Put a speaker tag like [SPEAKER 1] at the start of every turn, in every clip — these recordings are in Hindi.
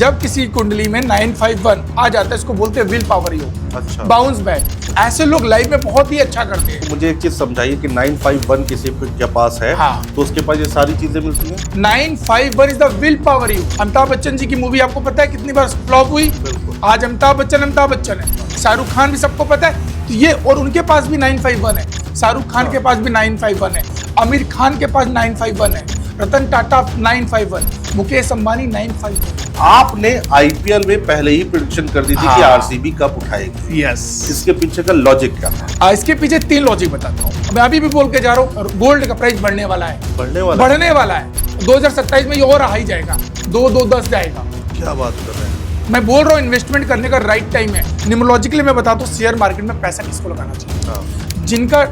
[SPEAKER 1] जब किसी कुंडली में 951 आ जाता है इसको बोलते हैं विल पावर योग।
[SPEAKER 2] अच्छा।
[SPEAKER 1] Bounce back. ऐसे लोग लाइफ में बहुत ही अच्छा करते हैं।
[SPEAKER 2] मुझे एक चीज समझाइए कि 951 किसी के पास है,
[SPEAKER 1] हाँ।
[SPEAKER 2] तो उसके पास ये सारी चीजें मिलती हैं।
[SPEAKER 1] 951 इज द विल पावर योग। अमिताभ बच्चन जी की मूवी आपको पता है कितनी बार फ्लॉप हुई?
[SPEAKER 2] बिल्कुल।
[SPEAKER 1] आज अमिताभ बच्चन है, शाहरुख खान भी सबको पता है। तो ये और उनके पास भी 951 है, शाहरुख खान के पास भी 951 है, आमिर खान के पास 951 है, रतन टाटा 951, मुकेश अंबानी 951।
[SPEAKER 2] आपने आईपीएल में पहले ही प्रेडिक्शन कर दी थी कि
[SPEAKER 1] हाँ।
[SPEAKER 2] आरसीबी कप उठाएगी।
[SPEAKER 1] यस।
[SPEAKER 2] इसके पीछे का लॉजिक क्या था?
[SPEAKER 1] इसके पीछे 3 लॉजिक बताता हूँ। मैं अभी भी बोल के जा रहा हूँ, गोल्ड का प्राइस बढ़ने वाला है। बढ़ने वाला है 2027 में ये और हाई जाएगा, 2-2-10 जाएगा।
[SPEAKER 2] क्या बात कर रहे हैं?
[SPEAKER 1] मैं बोल रहा हूँ इन्वेस्टमेंट करने का राइट टाइम है। न्यूमरोलॉजिकली मैं बताता हूँ शेयर मार्केट में पैसा किसको लगाना चाहिए।
[SPEAKER 2] हाँ।
[SPEAKER 1] जिनका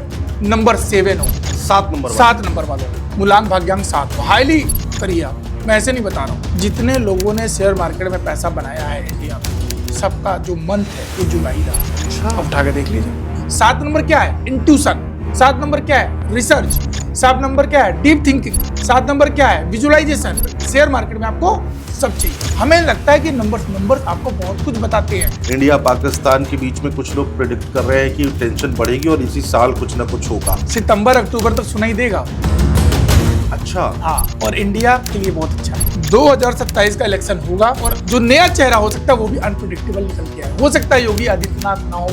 [SPEAKER 1] नंबर 7 हो,
[SPEAKER 2] 7 नंबर
[SPEAKER 1] 7 नंबर वालों, मूलांक भाग्यांक 7 हो, हाईली करिए आप। मैं ऐसे नहीं बता रहा हूँ। जितने लोगों ने शेयर मार्केट में पैसा बनाया है इंडिया में, सबका जो मंथ है वो जुलाई रहा।
[SPEAKER 2] अच्छा।
[SPEAKER 1] उठा के देख लीजिए। 7 नंबर क्या है? इंट्यूशन। 7 नंबर क्या है? रिसर्च। 7 नंबर क्या है? Deep thinking. 7 नंबर क्या है? विजुअलाइजेशन। शेयर मार्केट में आपको सब चाहिए। हमें लगता है कि नंबर्स आपको बहुत कुछ बताते हैं।
[SPEAKER 2] इंडिया पाकिस्तान के बीच में कुछ लोग प्रेडिक्ट कर रहे हैं कि टेंशन बढ़ेगी और इसी साल कुछ ना कुछ होगा।
[SPEAKER 1] सितंबर अक्टूबर तक सुनाई देगा।
[SPEAKER 2] अच्छा।
[SPEAKER 1] हाँ, और इंडिया के लिए बहुत अच्छा है। 2027 का इलेक्शन होगा और जो नया चेहरा हो सकता है वो भी अनप्रेडिक्टेबल निकल के आए। हो सकता है योगी आदित्यनाथ ना हो।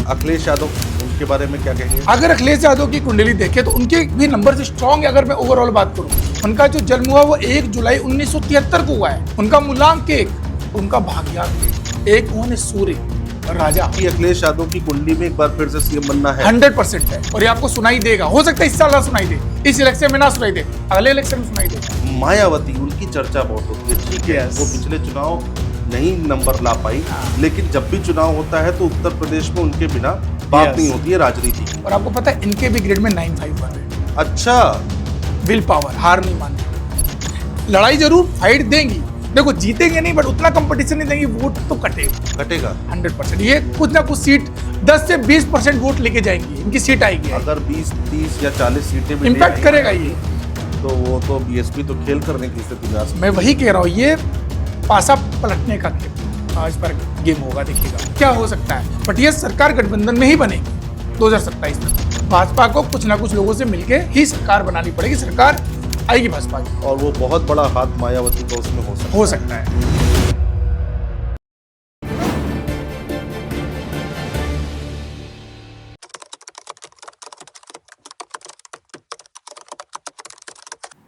[SPEAKER 2] अखिलेश यादव, उनके बारे में क्या कहेंगे?
[SPEAKER 1] अगर अखिलेश यादव की कुंडली देखे तो उनके भी नंबर स्ट्रॉन्ग है। अगर मैं ओवरऑल बात करूं, उनका जो जन्म हुआ वो 1 जुलाई 1973 को हुआ है। उनका मूलांक 1, उनका भाग्यांक 1, उन्होंने सूर्य राजा।
[SPEAKER 2] कि अखिलेश यादव की कुंडली में एक बार फिर से सीएम बनना है।
[SPEAKER 1] 100% है और ये आपको सुनाई देगा। हो सकता है इस साल ना सुनाई दे, इस इलेक्शन में ना सुनाई दे, अगले इलेक्शन में सुनाई दे।
[SPEAKER 2] मायावती, उनकी चर्चा बहुत होती है। ठीक है,
[SPEAKER 1] Yes.
[SPEAKER 2] वो पिछले चुनाव नहीं नंबर ला पाई, लेकिन जब भी चुनाव होता है तो उत्तर प्रदेश में उनके बिना बात
[SPEAKER 1] Yes.
[SPEAKER 2] नहीं होती है राजनीति की।
[SPEAKER 1] और आपको पता है इनके भी ग्रेड में 951 है।
[SPEAKER 2] अच्छा।
[SPEAKER 1] विल पावर, हार नहीं मानते, लड़ाई जरूर फाइट देंगी। देखो जीतेंगे नहीं बट उतना कंपटीशन नहीं देंगे, वोट तो कटेगा 100%। ये कुछ ना कुछ सीट 10 से 20% वोट लेके जाएंगी, इनकी सीट आएगी।
[SPEAKER 2] अगर 20, 30 या 40 सीटें भी
[SPEAKER 1] इम्पैक्ट
[SPEAKER 2] ले
[SPEAKER 1] करेगा
[SPEAKER 2] आएंगे,
[SPEAKER 1] ये।
[SPEAKER 2] तो वो तो बीएसपी तो खेल करने की स्थिति में आ सकती है।
[SPEAKER 1] मैं वही कह रहा हूँ, ये पासा पलटने का आज पर गेम होगा, देखिएगा क्या हो सकता है। बट ये सरकार गठबंधन में ही बनेगी 2027 तक। भाजपा को कुछ ना कुछ लोगों से मिलके ही सरकार बनानी पड़ेगी, सरकार आएगी भाजपा की।
[SPEAKER 2] और वो बहुत बड़ा हाथ मायावती का उसमें हो सकता है।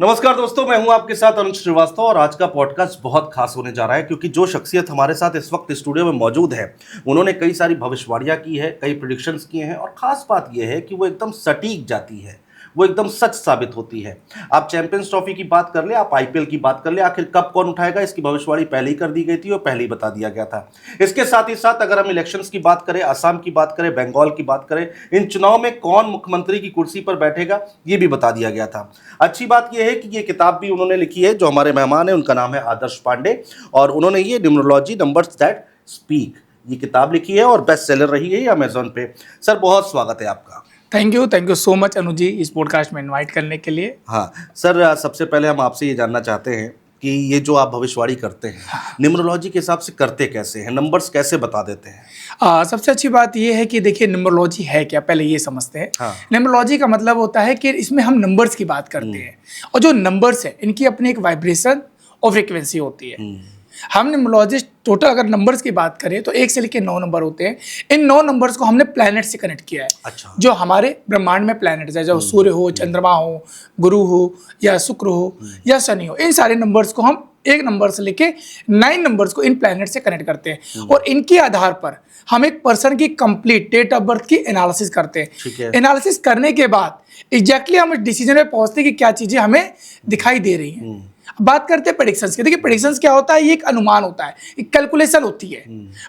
[SPEAKER 2] नमस्कार दोस्तों, मैं हूं आपके साथ अनुज श्रीवास्तव और आज का पॉडकास्ट बहुत खास होने जा रहा है क्योंकि जो शख्सियत हमारे साथ इस वक्त स्टूडियो में मौजूद है, उन्होंने कई सारी भविष्यवाणियां की है, कई प्रेडिक्शंस किए हैं और खास बात यह है कि वो एकदम सटीक जाती है, वो एकदम सच साबित होती है। आप चैंपियंस ट्रॉफी की बात कर ले, आप आईपीएल की बात कर ले, आखिर कब कौन उठाएगा इसकी भविष्यवाणी पहले ही कर दी गई थी और पहले ही बता दिया गया था। इसके साथ ही साथ अगर हम इलेक्शंस की बात करें, असम की बात करें, बंगाल की बात करें, इन चुनाव में कौन मुख्यमंत्री की कुर्सी पर बैठेगा ये भी बता दिया गया था। अच्छी बात यह है कि ये किताब भी उन्होंने लिखी है। जो हमारे मेहमान है उनका नाम है आदर्श पांडे और उन्होंने ये न्यूमरोलॉजी नंबर्स दैट स्पीक ये किताब लिखी है और बेस्ट सेलर रही है अमेजोन पे। सर बहुत स्वागत है आपका।
[SPEAKER 1] थैंक यू सो मच अनुज जी, इस पॉडकास्ट में इनवाइट करने के लिए।
[SPEAKER 2] हाँ सर, सबसे पहले हम आपसे ये जानना चाहते हैं कि ये जो आप भविष्यवाणी करते हैं न्यूमरोलॉजी के हिसाब से करते कैसे हैं, नंबर्स कैसे बता देते हैं?
[SPEAKER 1] सबसे अच्छी बात यह है कि देखिए न्यूमरोलॉजी है क्या, पहले ये समझते हैं।
[SPEAKER 2] हाँ।
[SPEAKER 1] न्यूमरोलॉजी का मतलब होता है कि इसमें हम नंबर्स की बात करते हैं और जो नंबर्स है इनकी अपनी एक वाइब्रेशन और फ्रिक्वेंसी होती है। हम न्यूमरोलॉजिस्ट टोटल अगर नंबर्स की बात करें तो 1 से लेकर 9 नंबर होते हैं। इन 9 नंबर्स को हमने प्लैनेट से कनेक्ट किया है।
[SPEAKER 2] अच्छा।
[SPEAKER 1] जो हमारे ब्रह्मांड में प्लैनेट्स है, जो सूर्य हो, चंद्रमा हो, गुरु हो या शुक्र हो या शनि हो, इन सारे नंबर्स को हम 1 नंबर से लेके 9 नंबर्स को इन प्लैनेट से कनेक्ट करते हैं और इनके आधार पर हम एक पर्सन की कंप्लीट डेट ऑफ बर्थ की एनालिसिस करते हैं। एनालिसिस करने के बाद एग्जैक्टली हम इस डिसीजन में पहुंचते हैं कि क्या चीजें हमें दिखाई दे रही हैं। बात करते हैं प्रेडिक्शंस की। देखिए प्रेडिक्शंस क्या होता है, ये एक अनुमान होता है, एक कैलकुलेशन होती है,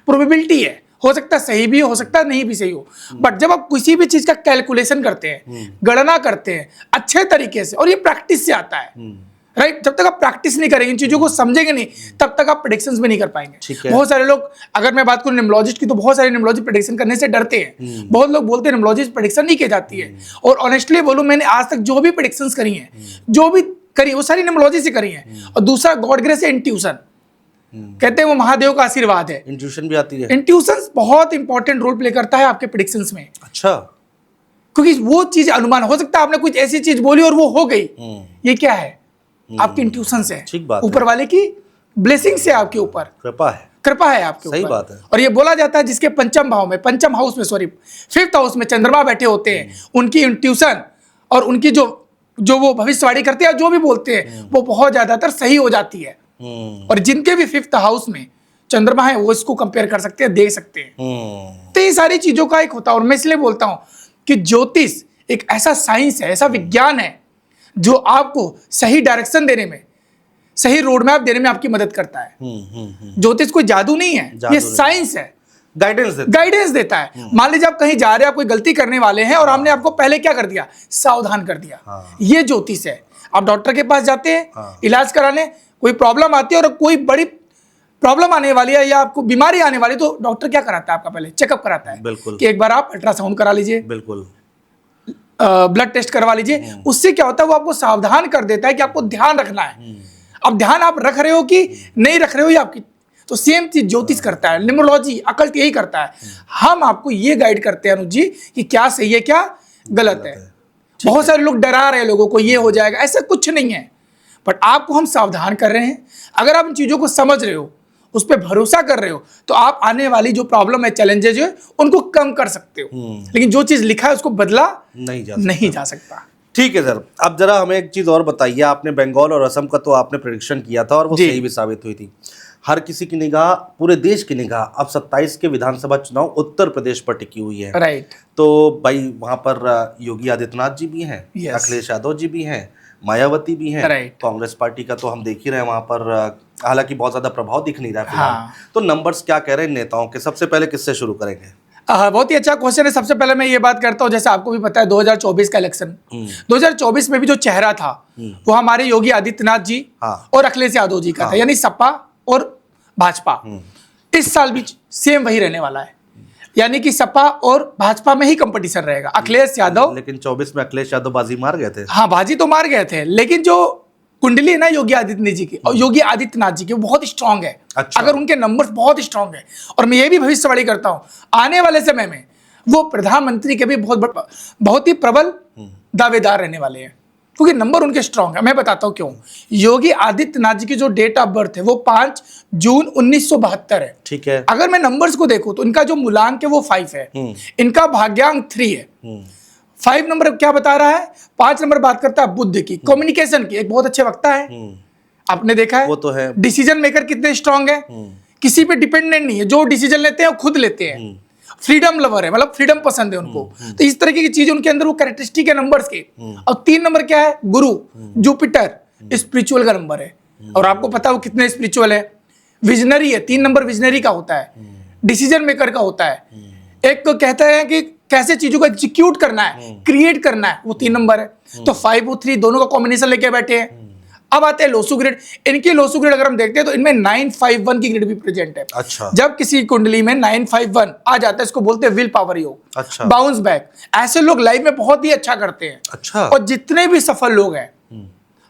[SPEAKER 1] प्रोबेबिलिटी है। हो सकता है सही भी हो सकता है नहीं भी सही हो, बट जब आप किसी भी चीज का कैलकुलेशन करते हैं, गणना करते हैं अच्छे तरीके से, और ये प्रैक्टिस से आता है, राइट। जब तक आप प्रैक्टिस नहीं करेंगे, इन चीजों को समझेंगे नहीं, तब तक आप प्रेडिक्शंस भी नहीं कर पाएंगे। बहुत सारे लोग, अगर मैं बात करूं न्यूमरोलॉजिस्ट की, तो बहुत सारे न्यूमरोलॉजी प्रेडिक्शन करने से डरते हैं। बहुत लोग बोलते हैं न्यूमरोलॉजी प्रेडिक्शन नहीं की जाती है, और ऑनेस्टली बोलूं मैंने आज तक जो भी प्रेडिक्शंस करी हैं, जो भी करी वो सारी न्यूमरोलॉजी से करी है। और दूसरा गॉड ग्रेस इंट्यूशन, कहते हैं वो महादेव का आशीर्वाद है।
[SPEAKER 2] इंट्यूशन भी आती है।
[SPEAKER 1] इंट्यूशन बहुत इंपॉर्टेंट रोल प्ले करता है आपके प्रेडिक्शंस में,
[SPEAKER 2] अच्छा।
[SPEAKER 1] क्योंकि वो चीज अनुमान हो सकता है, आपने कुछ ऐसी चीज बोली और वो हो गई, ये क्या है? आपकी इंट्यूशन से,
[SPEAKER 2] ठीक बात है।
[SPEAKER 1] ऊपर वाले की ब्लेसिंग से आपके ऊपर कृपा है आपके ऊपर।
[SPEAKER 2] सही बात है।
[SPEAKER 1] और ये बोला जाता है जिसके पंचम हाउस में सॉरी 5th हाउस में चंद्रमा बैठे होते हैं, उनकी इंट्यूशन और उनकी जो वो भविष्यवाणी करते हैं, जो भी बोलते हैं, वो बहुत ज्यादातर सही हो जाती है। और जिनके भी 5th हाउस में चंद्रमा है, वो इसको कंपेयर कर सकते हैं, देख सकते हैं। तो ये सारी चीजों का एक होता है। और मैं इसलिए बोलता हूं कि ज्योतिष एक ऐसा साइंस है, ऐसा विज्ञान है जो आपको सही डायरेक्शन देने में, सही रोड मैप देने में आपकी मदद करता है। ज्योतिष कोई जादू नहीं है, ये साइंस है, गाइडेंस देता है। मान लीजिए आप कहीं जा रहे हैं, आप कोई गलती करने वाले हैं और हमने आपको पहले क्या कर दिया, सावधान कर दिया। ये ज्योतिष है। आप डॉक्टर के पास जाते हैं इलाज कराने, कोई प्रॉब्लम आती है और कोई बड़ी प्रॉब्लम आने वाली है या आपको बीमारी आने वाली, तो डॉक्टर क्या कराता है? आपका पहले चेकअप कराता है कि एक बार आप अल्ट्रासाउंड करा लीजिए,
[SPEAKER 2] बिल्कुल
[SPEAKER 1] ब्लड टेस्ट करवा लीजिए। उससे क्या होता है, वो आपको सावधान कर देता है कि आपको ध्यान रखना है। अब ध्यान आप रख रहे हो कि नहीं रख रहे हो, ये आपकी। तो सेम चीज ज्योतिष करता है, न्यूमरोलॉजी, अकल्ट यही करता है। हम आपको ये गाइड करते हैं अनुज जी कि क्या सही है क्या गलत है। बहुत सारे लोग डरा रहे हैं लोगों को, ये हो जाएगा, ऐसा कुछ नहीं है। बट आपको हम सावधान कर रहे हैं। अगर आप इन चीजों को समझ रहे हो, उस पर भरोसा कर रहे हो, तो आप आने वाली जो प्रॉब्लम है, चैलेंजेज है, उनको कम कर सकते हो। लेकिन जो चीज लिखा है उसको बदला नहीं जा सकता।
[SPEAKER 2] ठीक है सर, अब जरा हमें एक चीज और बताइए। आपने बंगाल और असम का तो आपने प्रेडिक्शन किया था और वो सही भी साबित हुई थी। हर किसी की निगाह, पूरे देश की निगाह अब 27 के विधानसभा चुनाव उत्तर प्रदेश पर टिकी हुई है।
[SPEAKER 1] राइट।
[SPEAKER 2] तो भाई वहां पर योगी आदित्यनाथ जी भी हैं, अखिलेश यादव जी भी हैं, मायावती भी हैं। कांग्रेस पार्टी का तो हम देख ही रहे हैं वहां पर, हालांकि बहुत ज्यादा प्रभाव दिख नहीं रहा है फिलहाल। तो नंबर्स क्या कह रहे हैं नेताओं के? सबसे पहले किससे शुरू करेंगे?
[SPEAKER 1] बहुत ही अच्छा क्वेश्चन है। सबसे पहले मैं ये बात करता हूँ, जैसे आपको भी पता है 2024 का इलेक्शन, 2024 में भी जो चेहरा था वो हमारे योगी आदित्यनाथ जी और अखिलेश यादव जी का था, यानी सपा और भाजपा। इस साल भी सेम वही रहने वाला है, यानी कि सपा और भाजपा में ही कंपटीशन रहेगा। अखिलेश यादव,
[SPEAKER 2] लेकिन 24 में अखिलेश यादव बाजी मार गए थे।
[SPEAKER 1] हाँ, बाजी तो मार गए थे, लेकिन जो कुंडली है ना योगी आदित्यनाथ जी की और योगी आदित्यनाथ जी की, वो बहुत स्ट्रांग है।
[SPEAKER 2] अच्छा।
[SPEAKER 1] अगर उनके नंबर्स बहुत स्ट्रांग है, और मैं ये भी भविष्यवाणी करता हूं आने वाले समय में वो प्रधानमंत्री के भी बहुत ही प्रबल दावेदार रहने वाले हैं, क्योंकि नंबर उनके स्ट्रांग है। मैं बताता हूं क्यों। योगी आदित्यनाथ जी की जो डेट ऑफ बर्थ है वो 5 जून 1972 है।
[SPEAKER 2] ठीक है।
[SPEAKER 1] अगर मैं नंबर्स को देखूं तो इनका जो मूलांक है वो 5 है, इनका भाग्यांक 3 है। 5 नंबर क्या बता रहा है? 5 नंबर बात करता है बुद्धि की, कम्युनिकेशन की। एक बहुत अच्छे वक्ता है, आपने देखा है,
[SPEAKER 2] वो तो है।
[SPEAKER 1] डिसीजन मेकर कितने स्ट्रांग है, किसी पे डिपेंडेंट नहीं है, जो डिसीजन लेते हैं वो खुद लेते हैं। फ्रीडम लवर है, मतलब फ्रीडम पसंद है उनको। तो इस तरीके की चीजें उनके अंदर वो कैरेक्टरिस्टिक है नंबर्स के। और 3 नंबर क्या है? गुरु, जुपिटर, स्पिरिचुअल का नंबर है। और आपको पता है वो कितने स्पिरिचुअल है, विजनरी है। 3 नंबर विजनरी का होता है, डिसीजन मेकर का होता है। एक तो कहता है कि कैसे चीजों को एग्जीक्यूट करना है, क्रिएट करना है, वो 3 नंबर है। तो 5 और 3 दोनों का कॉम्बिनेशन लेके बैठे हैं। अब आते हैं लोसू ग्रेड। इनकी लोसू ग्रेड अगर हम देखते हैं तो इनमें 951 की ग्रेड भी प्रेजेंट है।
[SPEAKER 2] अच्छा।
[SPEAKER 1] जब किसी कुंडली में 951 आ जाता है, इसको बोलते हैं विल पावर योग।
[SPEAKER 2] अच्छा।
[SPEAKER 1] Bounce back. ऐसे लोग लाइफ में बहुत ही अच्छा करते हैं।
[SPEAKER 2] अच्छा।
[SPEAKER 1] और जितने भी सफल लोग हैं,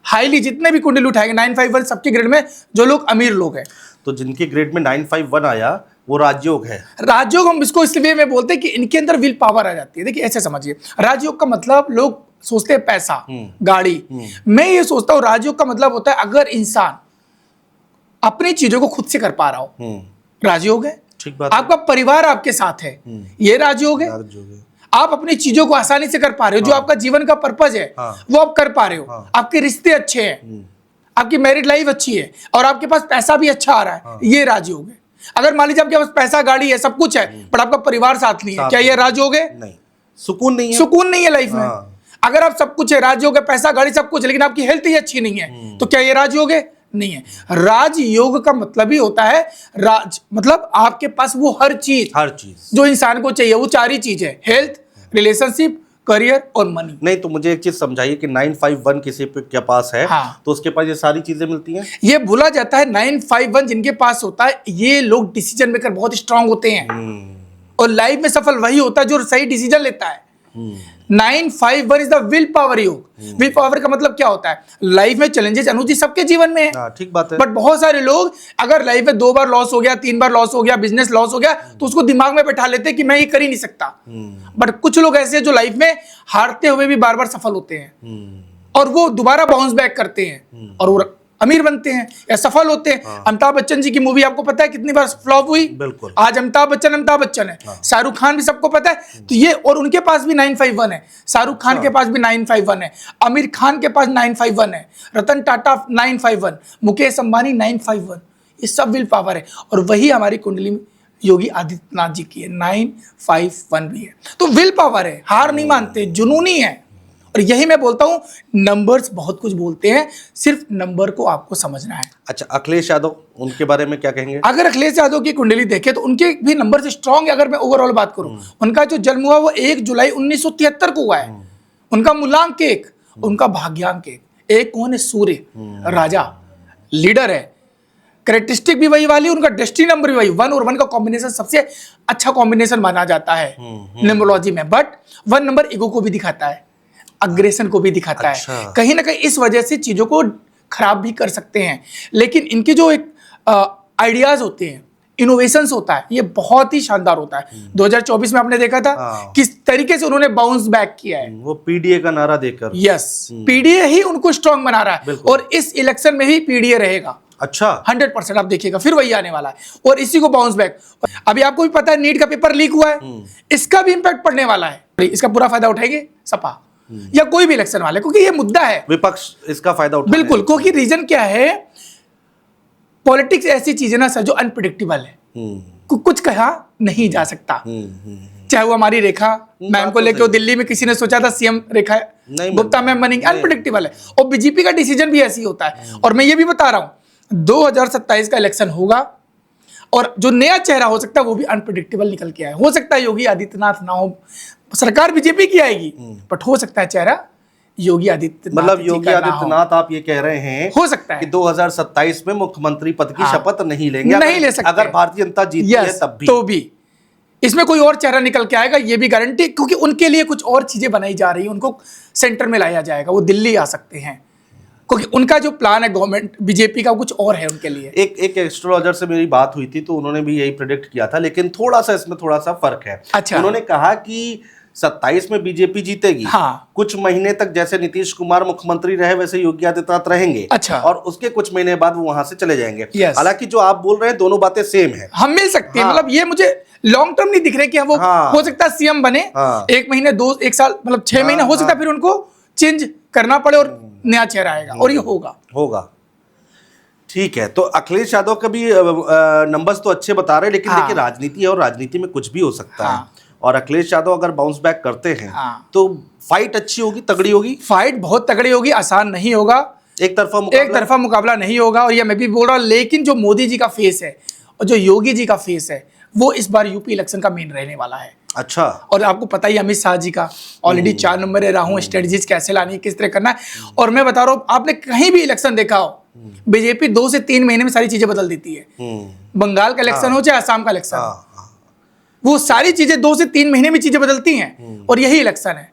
[SPEAKER 1] हाईली जितने भी कुंडली उठाएंगे 951 सबके ग्रेड में, जो लोग अमीर लोग हैं।
[SPEAKER 2] तो जिनके ग्रेड में 951 आया वो राजयोग है।
[SPEAKER 1] राजयोग हम इसको इसलिए में बोलते हैं कि इनके अंदर विल पावर आ जाती है। देखिए ऐसे समझिए, राजयोग का मतलब लोग सोचते हैं पैसा, गाड़ी। मैं ये सोचता हूँ राजयोग का मतलब होता है अगर इंसान अपनी चीजों को खुद से कर पा रहा हो, राजयोग है।
[SPEAKER 2] ठीक बात।
[SPEAKER 1] आपका परिवार आपके साथ है, ये राजयोग है। आप अपनी चीजों को आसानी से कर पा रहे हो, जो आपका जीवन का पर्पज है वो आप कर पा रहे हो। आपके रिश्ते अच्छे हैं, आपकी मैरिड लाइफ अच्छी है, और आपके पास पैसा भी अच्छा आ रहा है, ये राजयोग है। अगर मान लीजिए आपके पास पैसा, गाड़ी है, सब कुछ है, पर आपका परिवार साथ नहीं है, क्या ये राजयोग है?
[SPEAKER 2] नहीं, सुकून नहीं है।
[SPEAKER 1] सुकून नहीं है लाइफ में। अगर आप सब कुछ है, राजयोग है, पैसा, गाड़ी, सब कुछ, लेकिन आपकी हेल्थ ही अच्छी नहीं है, तो क्या ये राजयोग है? नहीं है। राजयोग का मतलब ही होता है राज, मतलब आपके पास वो हर चीज जो इंसान को चाहिए, वो 4 ही चीज है, हेल्थ, रिलेशनशिप, करियर और मनी।
[SPEAKER 2] नहीं तो मुझे एक चीज समझाइए कि 951 किसी के पास है, तो उसके पास ये सारी चीजें मिलती हैं।
[SPEAKER 1] ये भूला जाता है 951 जिनके पास होता है, ये लोग डिसीजन मेकर बहुत स्ट्रांग होते हैं। और लाइफ में सफल वही होता है जो सही डिसीजन लेता है। 951 इज द विल पावर योग। विल पावर का मतलब क्या होता है? लाइफ में चैलेंजेस अनुज जी सबके जीवन में है।
[SPEAKER 2] हाँ, ठीक बात है।
[SPEAKER 1] बट बहुत सारे लोग अगर लाइफ में 2 बार लॉस हो गया, 3 बार लॉस हो गया, बिजनेस लॉस हो गया, तो उसको दिमाग में बैठा लेते हैं कि मैं ये कर ही नहीं सकता। बट कुछ लोग ऐसे हैं जो लाइफ में हारते हुए भी बार बार सफल होते हैं और वो दोबारा बाउंस बैक करते हैं और वो अमीर बनते हैं या सफल होते हैं। अमिताभ बच्चन जी की मूवी आपको पता है कितनी बार फ्लॉप हुई?
[SPEAKER 2] बिल्कुल।
[SPEAKER 1] आज अमिताभ बच्चन है। शाहरुख खान भी सबको पता है। तो ये और उनके पास भी 951 है, शाहरुख खान के पास भी 951 है, आमिर खान के पास 951 है, रतन टाटा 951, मुकेश अंबानी 951। ये सब विल पावर है और वही हमारी कुंडली में योगी आदित्यनाथ जी की है, 951 भी है। तो विल पावर है, हार नहीं मानते, जुनूनी है। और यही मैं बोलता हूं, नंबर्स बहुत कुछ बोलते हैं, सिर्फ नंबर को आपको समझना है।
[SPEAKER 2] अच्छा, अखिलेश यादव, उनके बारे में क्या कहेंगे?
[SPEAKER 1] अगर अखिलेश यादव की कुंडली देखें तो उनके भी नंबर से स्ट्रांग है। अगर मैं ओवरऑल बात करूं, उनका जो जन्म हुआ वो 1 जुलाई 1973 को हुआ है। उनका मूलांक 1, उनका भाग्यांक 1। एक कौन है? सूर्य राजा, लीडर है। कैरेक्टरिस्टिक भी वही वाली, उनका डेस्टिनी नंबर भी वही। 1 और 1 का कॉम्बिनेशन सबसे अच्छा कॉम्बिनेशन माना जाता है न्यूमरोलॉजी में। बट 1 नंबर ईगो को भी दिखाता है, अग्रेशन को भी दिखाता
[SPEAKER 2] अच्छा।
[SPEAKER 1] है। कहीं ना कहीं इस वजह से चीजों को खराब भी कर सकते हैं। लेकिन इनके जो एक आइडियाज होते हैं, इनोवेशंस होता है, ये बहुत ही शानदार होता है। 2024 में आपने देखा था किस तरीके से उन्होंने बाउंस बैक किया है,
[SPEAKER 2] वो पीडीए का नारा देकर।
[SPEAKER 1] यस, पीडीए ही उनको स्ट्रांग बना रहा है और इस इलेक्शन में भी पीडीए रहेगा।
[SPEAKER 2] अच्छा,
[SPEAKER 1] 100% आप देखिएगा, फिर वही आने वाला है और इसी को बाउंस बैक। अभी आपको भी पता है नीट का पेपर लीक हुआ है, इसका भी इंपैक्ट पड़ने वाला है। इसका पूरा फायदा उठाएंगे सपा या कोई भी इलेक्शन वाले, क्योंकि ये मुद्दा है।
[SPEAKER 2] विपक्ष इसका फायदा उठा
[SPEAKER 1] बिल्कुल, क्योंकि रीजन क्या है, पॉलिटिक्स ऐसी चीज है ना सर जो अनप्रिडिक्टेबल है। कुछ कहा नहीं जा सकता। चाहे वो हमारी रेखा मैम को लेके दिल्ली में किसी ने सोचा था सीएम रेखा गुप्ता मैम बनेंगे, अनप्रिडिक्टेबल है। और बीजेपी का डिसीजन भी ऐसी होता है। और मैं ये भी बता रहा हूं 2027 का इलेक्शन होगा और जो नया चेहरा हो सकता है वो भी अनप्रिडिक्टेबल निकल के आए। हो सकता है योगी आदित्यनाथ ना हो, सरकार बीजेपी की आएगी, बट हो सकता है चेहरा योगी आदित्यनाथ।
[SPEAKER 2] मतलब योगी आदित्यनाथ आप ये कह रहे हैं
[SPEAKER 1] हो सकता है
[SPEAKER 2] कि 2027 में मुख्यमंत्री पद की शपथ नहीं लेंगे,
[SPEAKER 1] नहीं ले सकते
[SPEAKER 2] अगर भारतीय जनता जीतती है तब भी।
[SPEAKER 1] तो भी इसमें कोई और चेहरा निकल के आएगा, ये भी गारंटी, क्योंकि उनके लिए कुछ और चीजें बनाई जा रही है। उनको सेंटर में लाया जाएगा, वो दिल्ली आ सकते हैं, क्योंकि उनका जो प्लान है गवर्नमेंट बीजेपी का कुछ और है उनके लिए।
[SPEAKER 2] एक एस्ट्रोलॉजर से मेरी बात हुई थी तो उन्होंने भी यही प्रेडिक्ट किया था, लेकिन थोड़ा सा इसमें थोड़ा सा फर्क है।
[SPEAKER 1] अच्छा।
[SPEAKER 2] उन्होंने कहा कि 27 में बीजेपी जीतेगी।
[SPEAKER 1] हाँ।
[SPEAKER 2] कुछ महीने तक जैसे नीतीश कुमार मुख्यमंत्री रहे वैसे योगी आदित्यनाथ रहेंगे।
[SPEAKER 1] अच्छा।
[SPEAKER 2] और उसके कुछ महीने बाद वो वहां से चले जाएंगे।
[SPEAKER 1] Yes।
[SPEAKER 2] हालांकि जो आप बोल रहे हैं दोनों बातें सेम है,
[SPEAKER 1] हम मिल सकती है।
[SPEAKER 2] हाँ।
[SPEAKER 1] मतलब ये मुझे लॉन्ग टर्म नहीं दिख रहे कि वो
[SPEAKER 2] हाँ।
[SPEAKER 1] हो सकता है सीएम बने,
[SPEAKER 2] हाँ।
[SPEAKER 1] 1 महीने 1 साल मतलब 6 महीने हो सकता है, फिर उनको चेंज करना पड़े और नया चेहरा आएगा और ये होगा।
[SPEAKER 2] ठीक है, तो अखिलेश यादव का भी नंबर्स तो अच्छे बता रहे हैं, लेकिन देखिए राजनीति है और राजनीति में कुछ भी हो सकता है। और अखिलेश यादव अगर बाउंस बैक करते हैं तो फाइट अच्छी होगी, तगड़ी होगी।
[SPEAKER 1] फाइट बहुत तगड़ी होगी, आसान नहीं होगा,
[SPEAKER 2] एक तरफा मुकाबला
[SPEAKER 1] नहीं होगा। और ये मैं भी बोल रहा हूँ, लेकिन जो मोदी जी का फेस है और जो योगी जी का फेस है वो इस बार यूपी इलेक्शन का मेन रहने वाला है।
[SPEAKER 2] अच्छा।
[SPEAKER 1] और आपको पता ही अमित शाह जी का ऑलरेडी 4 नंबर है, राहु स्ट्रेटजीज कैसे लानी है, किस तरह करना है। और मैं बता रहा हूँ, आपने कहीं भी इलेक्शन देखा हो, बीजेपी 2 से 3 महीने में सारी चीजें बदल देती है। बंगाल का इलेक्शन हो चाहे असम का इलेक्शन, वो सारी चीजें 2 से 3 महीने में चीजें बदलती हैं। और यही इलेक्शन है,